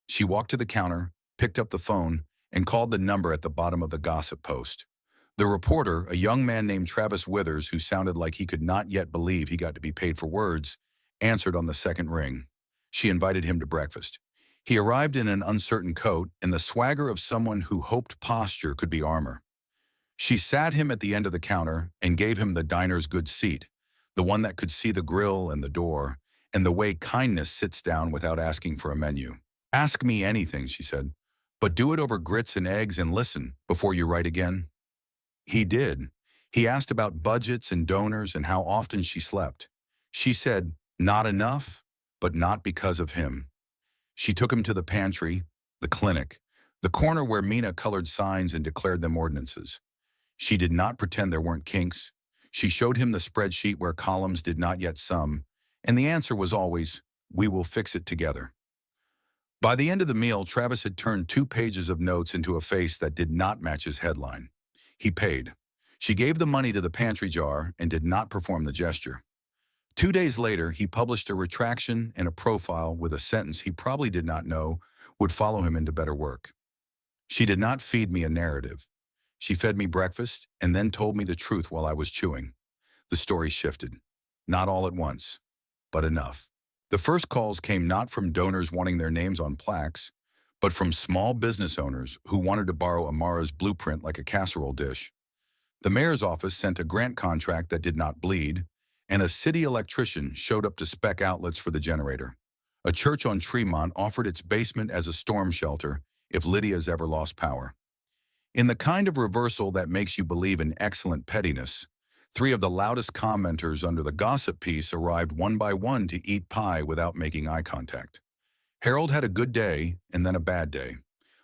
She walked to the counter, picked up the phone, and called the number at the bottom of the gossip post. The reporter, a young man named Travis Withers who sounded like he could not yet believe he got to be paid for words, answered on the second ring. She invited him to breakfast. He arrived in an uncertain coat and the swagger of someone who hoped posture could be armor. She sat him at the end of the counter and gave him the diner's good seat, the one that could see the grill and the door, and the way kindness sits down without asking for a menu. Ask me anything, she said, but do it over grits and eggs and listen before you write again. He did. He asked about budgets and donors and how often she slept. She said, not enough, but not because of him. She took him to the pantry, the clinic, the corner where Mina colored signs and declared them ordinances. She did not pretend there weren't kinks. She showed him the spreadsheet where columns did not yet sum, and the answer was always, we will fix it together. By the end of the meal, Travis had turned 2 pages of notes into a face that did not match his headline. He paid. She gave the money to the pantry jar and did not perform the gesture. 2 days later, he published a retraction and a profile with a sentence he probably did not know would follow him into better work. She did not feed me a narrative. She fed me breakfast and then told me the truth while I was chewing. The story shifted. Not all at once, but enough. The first calls came not from donors wanting their names on plaques, but from small business owners who wanted to borrow Amara's blueprint like a casserole dish. The mayor's office sent a grant contract that did not bleed, and a city electrician showed up to spec outlets for the generator. A church on Tremont offered its basement as a storm shelter if Lydia's ever lost power. In the kind of reversal that makes you believe in excellent pettiness, 3 of the loudest commenters under the gossip piece arrived one by one to eat pie without making eye contact. Harold had a good day and then a bad day.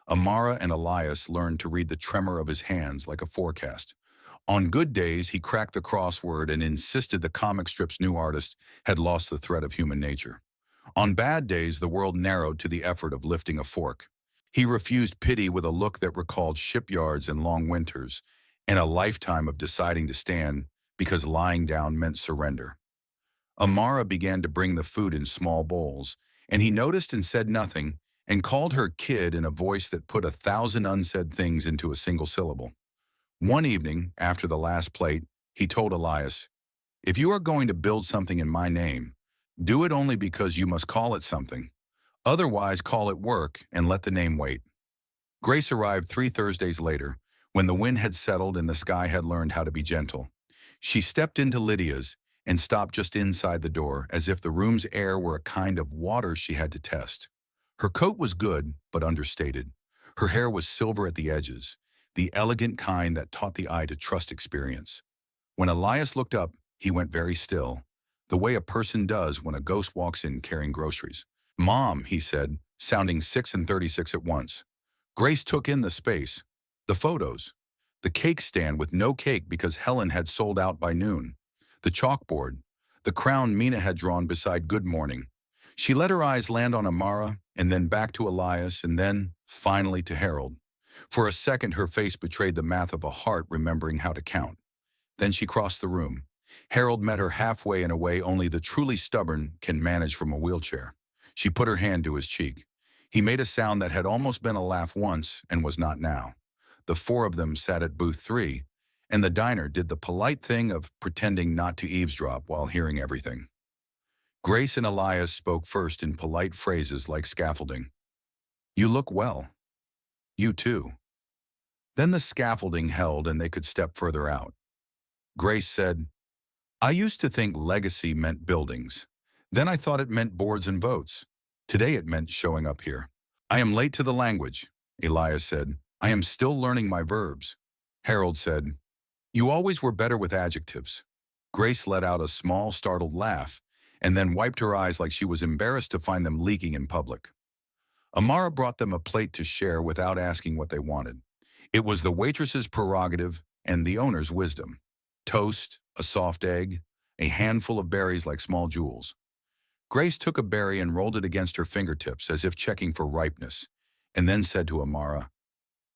Amara and Elias learned to read the tremor of his hands like a forecast. On good days, he cracked the crossword and insisted the comic strip's new artist had lost the thread of human nature. On bad days, the world narrowed to the effort of lifting a fork. He refused pity with a look that recalled shipyards and long winters, and a lifetime of deciding to stand because lying down meant surrender. Amara began to bring the food in small bowls, and he noticed and said nothing, and called her kid in a voice that put 1,000 unsaid things into a single syllable. One evening, after the last plate, he told Elias, if you are going to build something in my name, do it only because you must call it something. Otherwise, call it work and let the name wait. Grace arrived 3 Thursdays later, when the wind had settled and the sky had learned how to be gentle. She stepped into Lydia's and stopped just inside the door, as if the room's air were a kind of water she had to test. Her coat was good, but understated. Her hair was silver at the edges, the elegant kind that taught the eye to trust experience. When Elias looked up, he went very still, the way a person does when a ghost walks in carrying groceries. "Mom," he said, sounding 6 and 36 at once. Grace took in the space, the photos, the cake stand with no cake because Helen had sold out by noon, the chalkboard, the crown Mina had drawn beside Good Morning. She let her eyes land on Amara, and then back to Elias, and then, finally, to Harold. For a second, her face betrayed the math of a heart remembering how to count. Then she crossed the room. Harold met her halfway in a way only the truly stubborn can manage from a wheelchair. She put her hand to his cheek. He made a sound that had almost been a laugh once and was not now. The four of them sat at booth 3, and the diner did the polite thing of pretending not to eavesdrop while hearing everything. Grace and Elias spoke first in polite phrases like scaffolding. "You look well." "You too." Then the scaffolding held and they could step further out. Grace said, "I used to think legacy meant buildings. Then I thought it meant boards and votes. Today it meant showing up here." "I am late to the language," Elias said. "I am still learning my verbs." Harold said, "You always were better with adjectives." Grace let out a small, startled laugh, and then wiped her eyes like she was embarrassed to find them leaking in public. Amara brought them a plate to share without asking what they wanted. It was the waitress's prerogative and the owner's wisdom. Toast, a soft egg, a handful of berries like small jewels. Grace took a berry and rolled it against her fingertips as if checking for ripeness, and then said to Amara,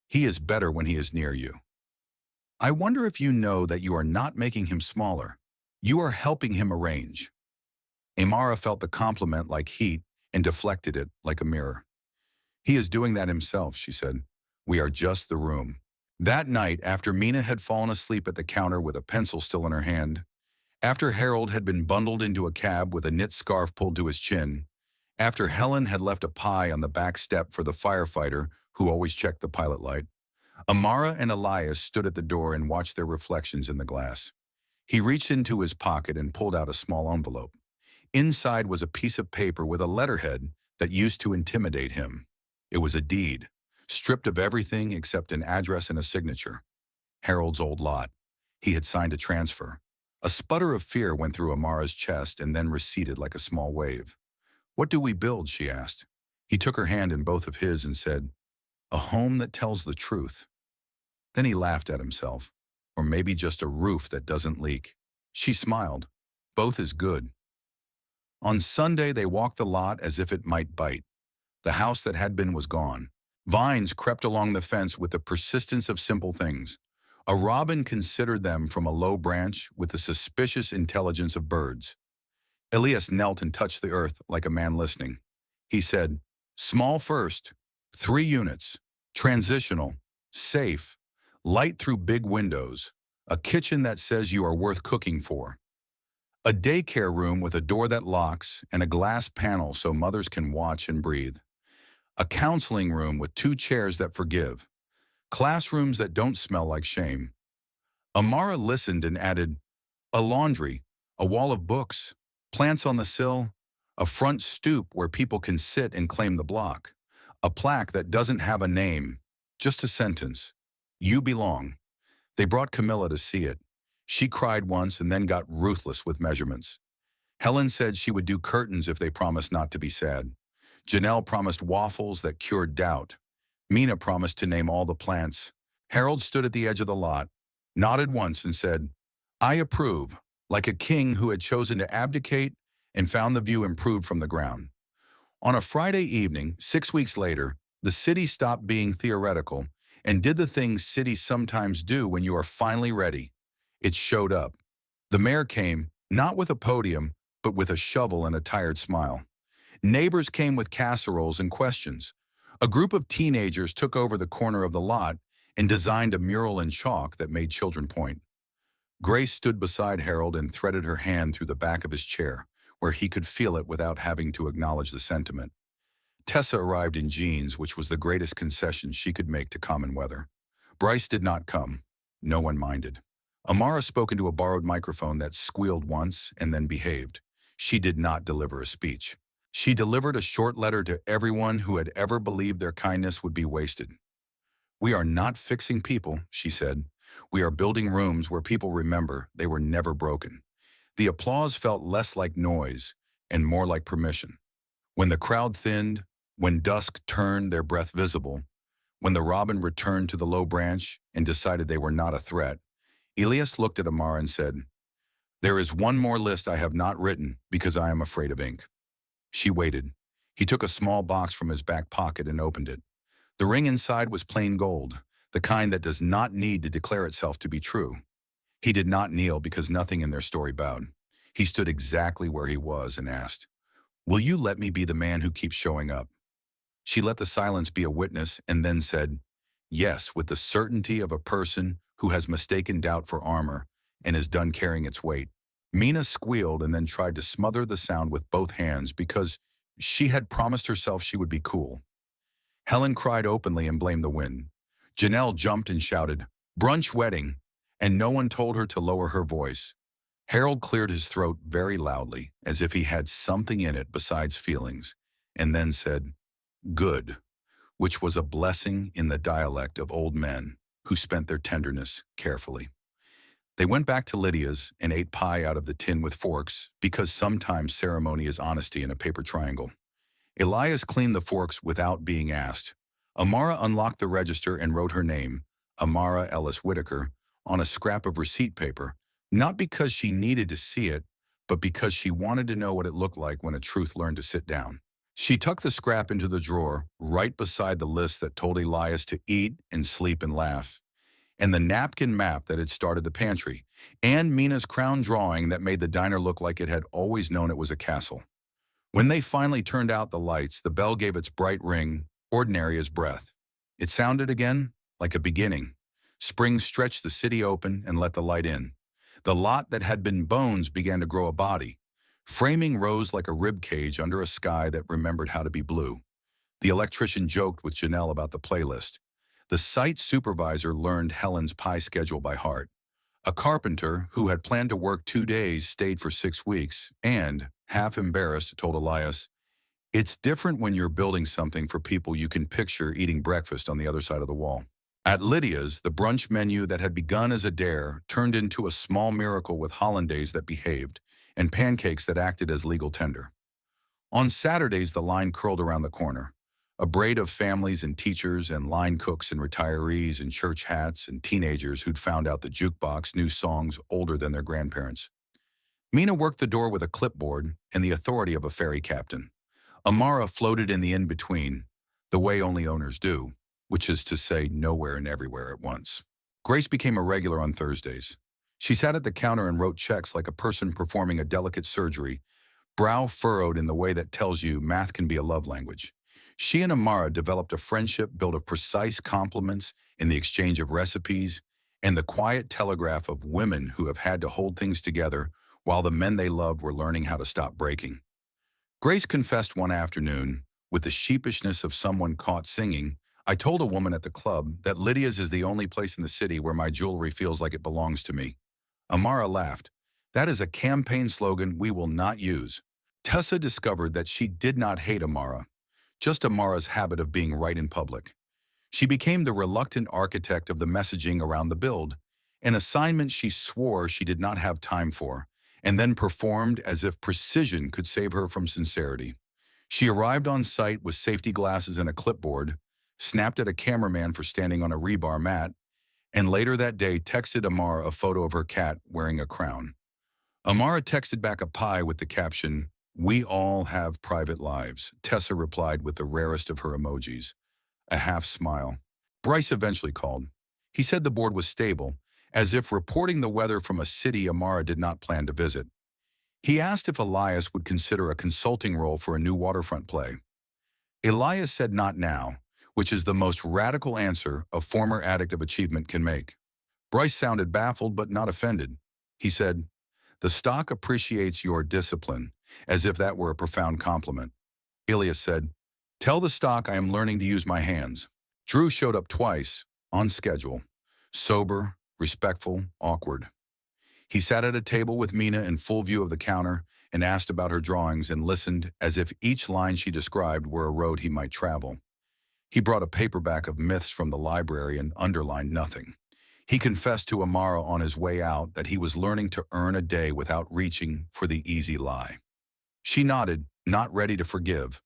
"He is better when he is near you. I wonder if you know that you are not making him smaller. You are helping him arrange." Amara felt the compliment like heat and deflected it like a mirror. "He is doing that himself," she said. "We are just the room." That night, after Mina had fallen asleep at the counter with a pencil still in her hand, after Harold had been bundled into a cab with a knit scarf pulled to his chin, after Helen had left a pie on the back step for the firefighter who always checked the pilot light, Amara and Elias stood at the door and watched their reflections in the glass. He reached into his pocket and pulled out a small envelope. Inside was a piece of paper with a letterhead that used to intimidate him. It was a deed, stripped of everything except an address and a signature. Harold's old lot. He had signed a transfer. A sputter of fear went through Amara's chest and then receded like a small wave. "What do we build?" she asked. He took her hand in both of his and said, "A home that tells the truth." Then he laughed at himself. Or maybe just a roof that doesn't leak. She smiled. Both is good. On Sunday, they walked the lot as if it might bite. The house that had been was gone. Vines crept along the fence with the persistence of simple things. A robin considered them from a low branch with the suspicious intelligence of birds. Elias knelt and touched the earth like a man listening. He said, "Small first, 3 units, transitional, safe, light through big windows, a kitchen that says you are worth cooking for. A daycare room with a door that locks and a glass panel so mothers can watch and breathe. A counseling room with 2 chairs that forgive. Classrooms that don't smell like shame." Amara listened and added, "A laundry, a wall of books, plants on the sill, a front stoop where people can sit and claim the block, a plaque that doesn't have a name, just a sentence. You belong." They brought Camilla to see it. She cried once and then got ruthless with measurements. Helen said she would do curtains if they promised not to be sad. Janelle promised waffles that cured doubt. Mina promised to name all the plants. Harold stood at the edge of the lot, nodded once and said, "I approve," like a king who had chosen to abdicate and found the view improved from the ground. On a Friday evening, 6 weeks later, the city stopped being theoretical and did the things cities sometimes do when you are finally ready. It showed up. The mayor came, not with a podium, but with a shovel and a tired smile. Neighbors came with casseroles and questions. A group of teenagers took over the corner of the lot and designed a mural in chalk that made children point. Grace stood beside Harold and threaded her hand through the back of his chair, where he could feel it without having to acknowledge the sentiment. Tessa arrived in jeans, which was the greatest concession she could make to common weather. Bryce did not come. No one minded. Amara spoke into a borrowed microphone that squealed once and then behaved. She did not deliver a speech. She delivered a short letter to everyone who had ever believed their kindness would be wasted. "We are not fixing people," she said. "We are building rooms where people remember they were never broken." The applause felt less like noise and more like permission. When the crowd thinned, when dusk turned their breath visible, when the robin returned to the low branch and decided they were not a threat, Elias looked at Amara and said, "There is one more list I have not written because I am afraid of ink." She waited. He took a small box from his back pocket and opened it. The ring inside was plain gold, the kind that does not need to declare itself to be true. He did not kneel because nothing in their story bowed. He stood exactly where he was and asked, "Will you let me be the man who keeps showing up?" She let the silence be a witness and then said, "Yes," with the certainty of a person who has mistaken doubt for armor and is done carrying its weight. Mina squealed and then tried to smother the sound with both hands because she had promised herself she would be cool. Helen cried openly and blamed the wind. Janelle jumped and shouted, "Brunch wedding," and no one told her to lower her voice. Harold cleared his throat very loudly, as if he had something in it besides feelings, and then said, "Good," which was a blessing in the dialect of old men who spent their tenderness carefully. They went back to Lydia's and ate pie out of the tin with forks because sometimes ceremony is honesty in a paper triangle. Elias cleaned the forks without being asked. Amara unlocked the register and wrote her name, Amara Ellis Whitaker, on a scrap of receipt paper, not because she needed to see it, but because she wanted to know what it looked like when a truth learned to sit down. She tucked the scrap into the drawer, right beside the list that told Elias to eat and sleep and laugh, and the napkin map that had started the pantry, and Mina's crown drawing that made the diner look like it had always known it was a castle. When they finally turned out the lights, the bell gave its bright ring, ordinary as breath. It sounded again like a beginning. Spring stretched the city open and let the light in. The lot that had been bones began to grow a body. Framing rose like a rib cage under a sky that remembered how to be blue. The electrician joked with Janelle about the playlist. The site supervisor learned Helen's pie schedule by heart. A carpenter who had planned to work 2 days stayed for 6 weeks and, half embarrassed, told Elias, "It's different when you're building something for people you can picture eating breakfast on the other side of the wall." At Lydia's, the brunch menu that had begun as a dare turned into a small miracle with hollandaise that behaved and pancakes that acted as legal tender. On Saturdays, the line curled around the corner. A braid of families and teachers and line cooks and retirees and church hats and teenagers who'd found out the jukebox knew songs older than their grandparents. Mina worked the door with a clipboard and the authority of a ferry captain. Amara floated in the in-between, the way only owners do, which is to say nowhere and everywhere at once. Grace became a regular on Thursdays. She sat at the counter and wrote checks like a person performing a delicate surgery, brow furrowed in the way that tells you math can be a love language. She and Amara developed a friendship built of precise compliments in the exchange of recipes and the quiet telegraph of women who have had to hold things together while the men they loved were learning how to stop breaking. Grace confessed one afternoon, with the sheepishness of someone caught singing, "I told a woman at the club that Lydia's is the only place in the city where my jewelry feels like it belongs to me." Amara laughed. "That is a campaign slogan we will not use." Tessa discovered that she did not hate Amara, just Amara's habit of being right in public. She became the reluctant architect of the messaging around the build, an assignment she swore she did not have time for, and then performed as if precision could save her from sincerity. She arrived on site with safety glasses and a clipboard, snapped at a cameraman for standing on a rebar mat, and later that day texted Amara a photo of her cat wearing a crown. Amara texted back a pie with the caption, "We all have private lives." Tessa replied with the rarest of her emojis, a half smile. Bryce eventually called. He said the board was stable, as if reporting the weather from a city Amara did not plan to visit. He asked if Elias would consider a consulting role for a new waterfront play. Elias said not now, which is the most radical answer a former addict of achievement can make. Bryce sounded baffled but not offended. He said, "The stock appreciates your discipline," as if that were a profound compliment. Elias said, "Tell the stock I am learning to use my hands." Drew showed up twice, on schedule. Sober, respectful, awkward. He sat at a table with Mina in full view of the counter and asked about her drawings and listened as if each line she described were a road he might travel. He brought a paperback of myths from the library and underlined nothing. He confessed to Amara on his way out that he was learning to earn a day without reaching for the easy lie. She nodded, not ready to forgive,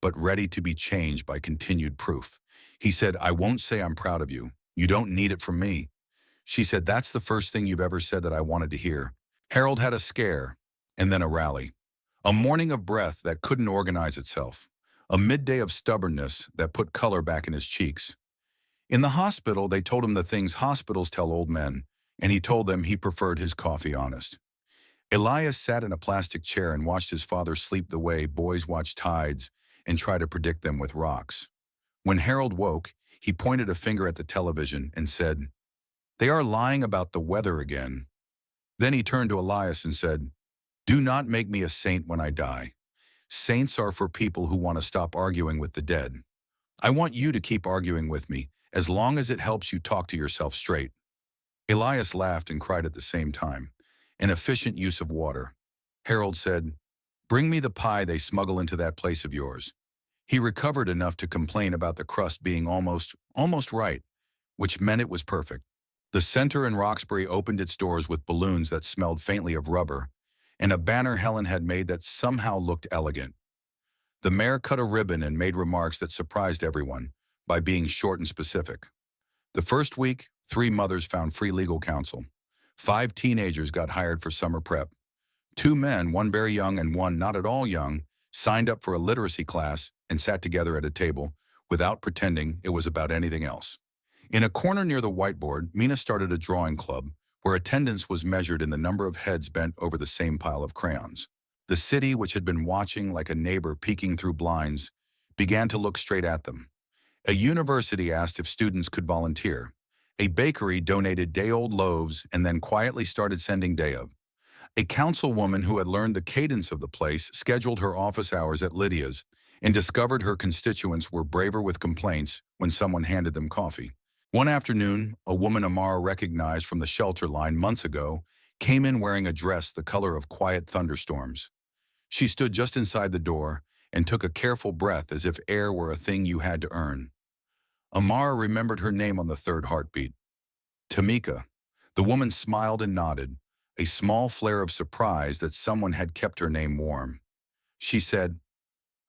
but ready to be changed by continued proof. He said, "I won't say I'm proud of you. You don't need it from me." She said, "That's the first thing you've ever said that I wanted to hear." Harold had a scare, and then a rally. A morning of breath that couldn't organize itself. A midday of stubbornness that put color back in his cheeks. In the hospital, they told him the things hospitals tell old men, and he told them he preferred his coffee honest. Elias sat in a plastic chair and watched his father sleep the way boys watch tides and try to predict them with rocks. When Harold woke, he pointed a finger at the television and said, "They are lying about the weather again." Then he turned to Elias and said, "Do not make me a saint when I die. Saints are for people who want to stop arguing with the dead. I want you to keep arguing with me, as long as it helps you talk to yourself straight." Elias laughed and cried at the same time. An efficient use of water. Harold said, "Bring me the pie they smuggle into that place of yours." He recovered enough to complain about the crust being almost right, which meant it was perfect. The center in Roxbury opened its doors with balloons that smelled faintly of rubber, and a banner Helen had made that somehow looked elegant. The mayor cut a ribbon and made remarks that surprised everyone by being short and specific. The first week, 3 mothers found free legal counsel. 5 teenagers got hired for summer prep. 2 men, one very young and one not at all young, signed up for a literacy class and sat together at a table without pretending it was about anything else. In a corner near the whiteboard, Mina started a drawing club where attendance was measured in the number of heads bent over the same pile of crayons. The city, which had been watching like a neighbor peeking through blinds, began to look straight at them. A university asked if students could volunteer. A bakery donated day-old loaves and then quietly started sending day of. A councilwoman who had learned the cadence of the place scheduled her office hours at Lydia's and discovered her constituents were braver with complaints when someone handed them coffee. One afternoon, a woman Amara recognized from the shelter line months ago came in wearing a dress the color of quiet thunderstorms. She stood just inside the door and took a careful breath as if air were a thing you had to earn. Amara remembered her name on the 3rd heartbeat. Tamika. The woman smiled and nodded, a small flare of surprise that someone had kept her name warm. She said,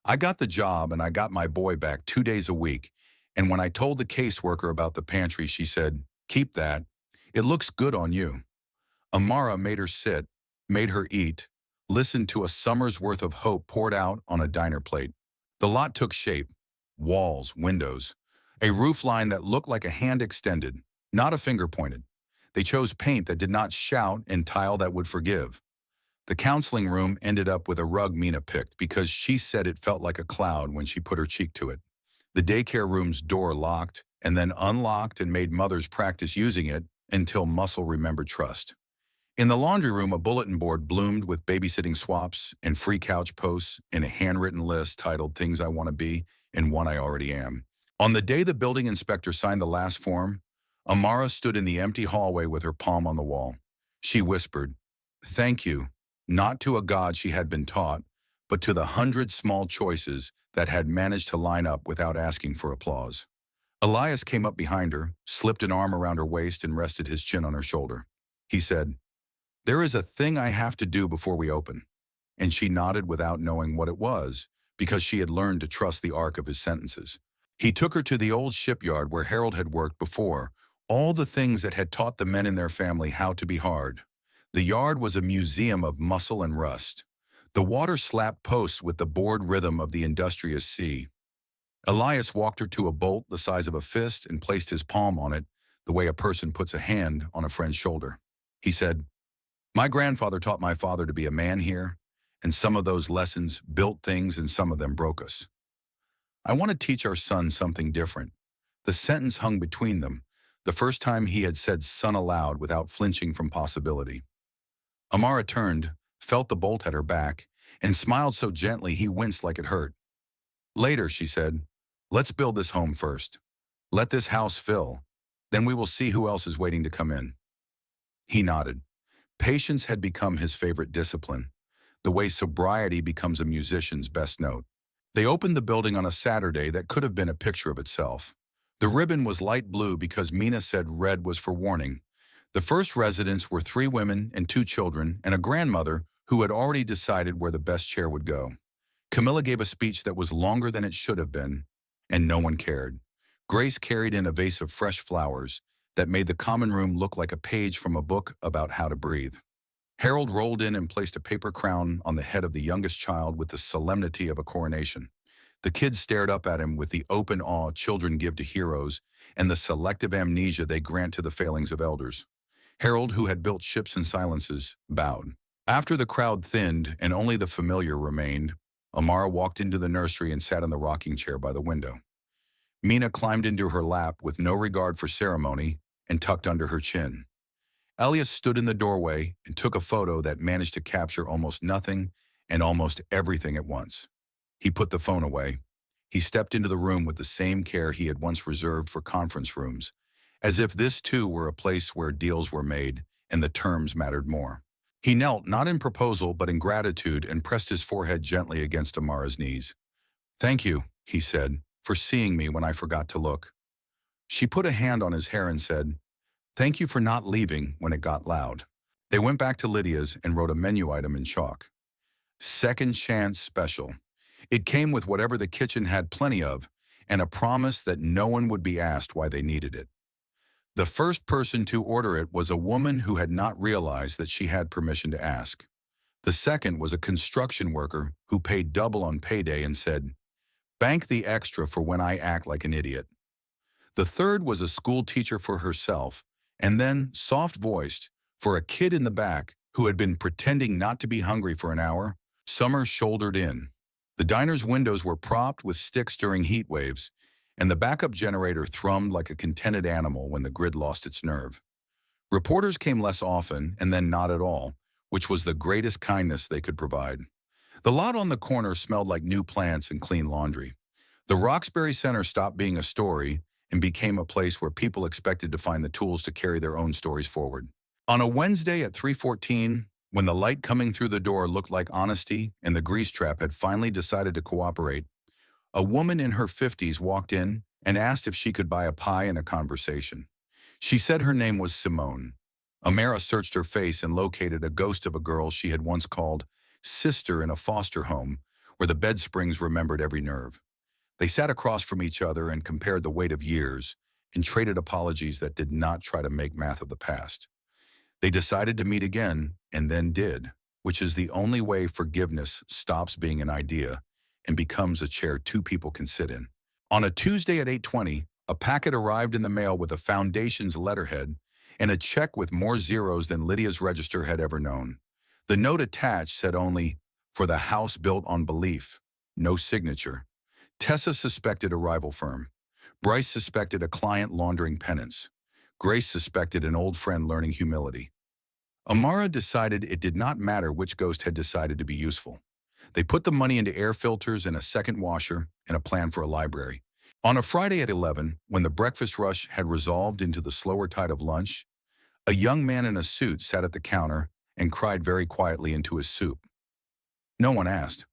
"I got the job and I got my boy back 2 days a week, and when I told the caseworker about the pantry, she said, 'Keep that. It looks good on you.'" Amara made her sit, made her eat, listened to a summer's worth of hope poured out on a diner plate. The lot took shape. Walls, windows, a roof line that looked like a hand extended, not a finger pointed. They chose paint that did not shout and tile that would forgive. The counseling room ended up with a rug Mina picked because she said it felt like a cloud when she put her cheek to it. The daycare room's door locked and then unlocked and made mothers practice using it until muscle remembered trust. In the laundry room, a bulletin board bloomed with babysitting swaps and free couch posts and a handwritten list titled "Things I Want to Be" and "One I Already Am." On the day the building inspector signed the last form, Amara stood in the empty hallway with her palm on the wall. She whispered, "Thank you," not to a God she had been taught, but to the 100 small choices that had managed to line up without asking for applause. Elias came up behind her, slipped an arm around her waist and rested his chin on her shoulder. He said, "There is a thing I have to do before we open." And she nodded without knowing what it was, because she had learned to trust the arc of his sentences. He took her to the old shipyard where Harold had worked before, all the things that had taught the men in their family how to be hard. The yard was a museum of muscle and rust. The water slapped posts with the bored rhythm of the industrious sea. Elias walked her to a bolt the size of a fist and placed his palm on it, the way a person puts a hand on a friend's shoulder. He said, "My grandfather taught my father to be a man here, and some of those lessons built things and some of them broke us. I want to teach our son something different." The sentence hung between them, the first time he had said "son" aloud without flinching from possibility. Amara turned, felt the bolt at her back, and smiled so gently he winced like it hurt. "Later," she said, "let's build this home first. Let this house fill. Then we will see who else is waiting to come in." He nodded. Patience had become his favorite discipline, the way sobriety becomes a musician's best note. They opened the building on a Saturday that could have been a picture of itself. The ribbon was light blue because Mina said red was for warning. The first residents were 3 women and 2 children and a grandmother who had already decided where the best chair would go. Camilla gave a speech that was longer than it should have been, and no one cared. Grace carried in a vase of fresh flowers that made the common room look like a page from a book about how to breathe. Harold rolled in and placed a paper crown on the head of the youngest child with the solemnity of a coronation. The kids stared up at him with the open awe children give to heroes and the selective amnesia they grant to the failings of elders. Harold, who had built ships and silences, bowed. After the crowd thinned and only the familiar remained, Amara walked into the nursery and sat in the rocking chair by the window. Mina climbed into her lap with no regard for ceremony and tucked under her chin. Elias stood in the doorway and took a photo that managed to capture almost nothing and almost everything at once. He put the phone away. He stepped into the room with the same care he had once reserved for conference rooms, as if this too were a place where deals were made and the terms mattered more. He knelt not in proposal but in gratitude and pressed his forehead gently against Amara's knees. "Thank you," he said, "for seeing me when I forgot to look." She put a hand on his hair and said, "Thank you for not leaving when it got loud." They went back to Lydia's and wrote a menu item in chalk. Second chance special. It came with whatever the kitchen had plenty of and a promise that no one would be asked why they needed it. The first person to order it was a woman who had not realized that she had permission to ask. The second was a construction worker who paid double on payday and said, "Bank the extra for when I act like an idiot." The third was a school teacher for herself, and then, soft-voiced, for a kid in the back who had been pretending not to be hungry for an hour. Summer shouldered in. The diner's windows were propped with sticks during heat waves, and the backup generator thrummed like a contented animal when the grid lost its nerve. Reporters came less often and then not at all, which was the greatest kindness they could provide. The lot on the corner smelled like new plants and clean laundry. The Roxbury Center stopped being a story and became a place where people expected to find the tools to carry their own stories forward. On a Wednesday at 3:14, when the light coming through the door looked like honesty and the grease trap had finally decided to cooperate, a woman in her 50s walked in and asked if she could buy a pie and a conversation. She said her name was Simone. Amara searched her face and located a ghost of a girl she had once called sister in a foster home, where the bed springs remembered every nerve. They sat across from each other and compared the weight of years and traded apologies that did not try to make math of the past. They decided to meet again and then did, which is the only way forgiveness stops being an idea and becomes a chair 2 people can sit in. On a Tuesday at 8:20, a packet arrived in the mail with a foundation's letterhead and a check with more zeros than Lydia's register had ever known. The note attached said only, "For the house built on belief," no signature. Tessa suspected a rival firm. Bryce suspected a client laundering penance. Grace suspected an old friend learning humility. Amara decided it did not matter which ghost had decided to be useful. They put the money into air filters and a second washer and a plan for a library. On a Friday at 11, when the breakfast rush had resolved into the slower tide of lunch, a young man in a suit sat at the counter and cried very quietly into his soup. No one asked.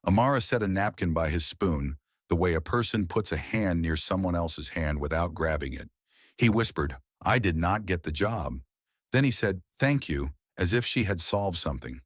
Amara set a napkin by his spoon, the way a person puts a hand near someone else's hand without grabbing it. He whispered, "I did not get the job." Then he said, "Thank you," as if she had solved something.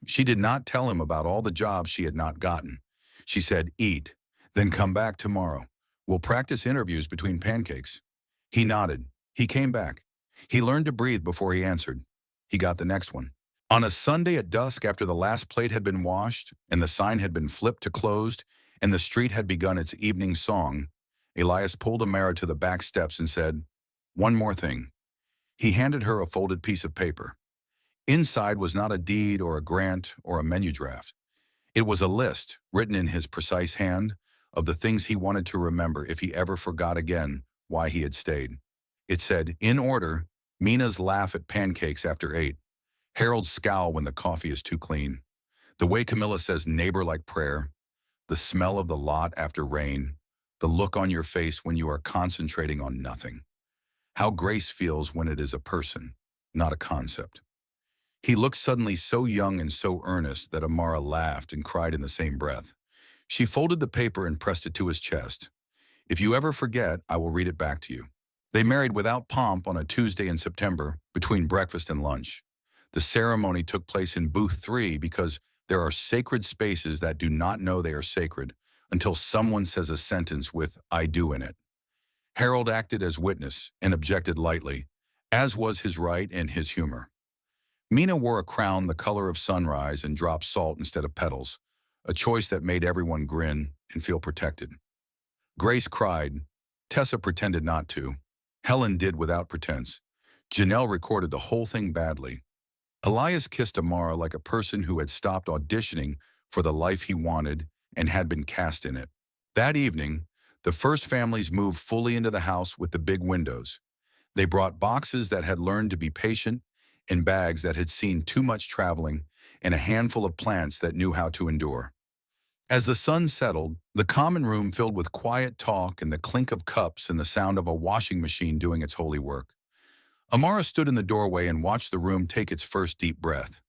She did not tell him about all the jobs she had not gotten. She said, "Eat, then come back tomorrow. We'll practice interviews between pancakes." He nodded. He came back. He learned to breathe before he answered. He got the next one. On a Sunday at dusk, after the last plate had been washed and the sign had been flipped to closed and the street had begun its evening song, Elias pulled Amara to the back steps and said, "One more thing." He handed her a folded piece of paper. Inside was not a deed or a grant or a menu draft. It was a list, written in his precise hand, of the things he wanted to remember if he ever forgot again why he had stayed. It said, in order, Mina's laugh at pancakes after 8, Harold's scowl when the coffee is too clean, the way Camilla says neighbor like prayer, the smell of the lot after rain, the look on your face when you are concentrating on nothing. How Grace feels when it is a person, not a concept. He looked suddenly so young and so earnest that Amara laughed and cried in the same breath. She folded the paper and pressed it to his chest. If you ever forget, I will read it back to you. They married without pomp on a Tuesday in September, between breakfast and lunch. The ceremony took place in booth 3 because there are sacred spaces that do not know they are sacred until someone says a sentence with "I do" in it. Harold acted as witness and objected lightly, as was his right and his humor. Mina wore a crown the color of sunrise and dropped salt instead of petals, a choice that made everyone grin and feel protected. Grace cried. Tessa pretended not to. Helen did without pretense. Janelle recorded the whole thing badly. Elias kissed Amara like a person who had stopped auditioning for the life he wanted and had been cast in it. That evening, the first families moved fully into the house with the big windows. They brought boxes that had learned to be patient, and bags that had seen too much traveling, and a handful of plants that knew how to endure. As the sun settled, the common room filled with quiet talk and the clink of cups and the sound of a washing machine doing its holy work. Amara stood in the doorway and watched the room take its first deep breath.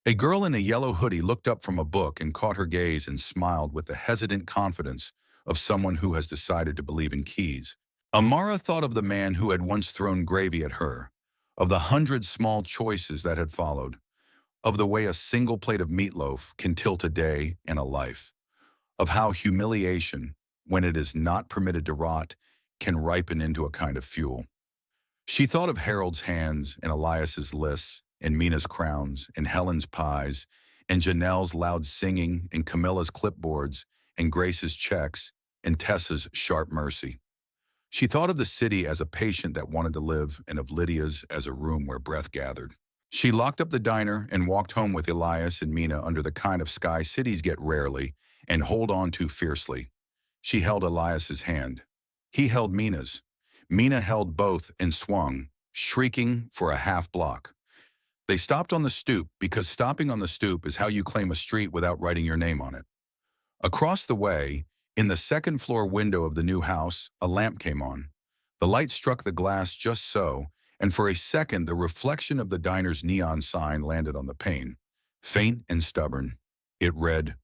A girl in a yellow hoodie looked up from a book and caught her gaze and smiled with the hesitant confidence of someone who has decided to believe in keys. Amara thought of the man who had once thrown gravy at her, of the 100 small choices that had followed, of the way a single plate of meatloaf can tilt a day and a life, of how humiliation, when it is not permitted to rot, can ripen into a kind of fuel. She thought of Harold's hands and Elias's lists and Mina's crowns and Helen's pies and Janelle's loud singing and Camilla's clipboards and Grace's checks and Tessa's sharp mercy. She thought of the city as a patient that wanted to live and of Lydia's as a room where breath gathered. She locked up the diner and walked home with Elias and Mina under the kind of sky cities get rarely and hold on to fiercely. She held Elias's hand. He held Mina's. Mina held both and swung, shrieking for a half block. They stopped on the stoop because stopping on the stoop is how you claim a street without writing your name on it. Across the way, in the second-floor window of the new house, a lamp came on. The light struck the glass just so, and for a second the reflection of the diner's neon sign landed on the pane. Faint and stubborn, it read,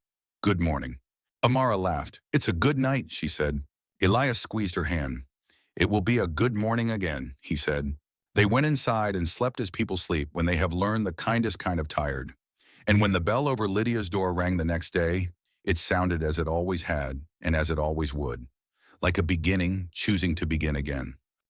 "Good morning." Amara laughed. "It's a good night," she said. Elias squeezed her hand. "It will be a good morning again," he said. They went inside and slept as people sleep when they have learned the kindest kind of tired. And when the bell over Lydia's door rang the next day, it sounded as it always had and as it always would, like a beginning choosing to begin again.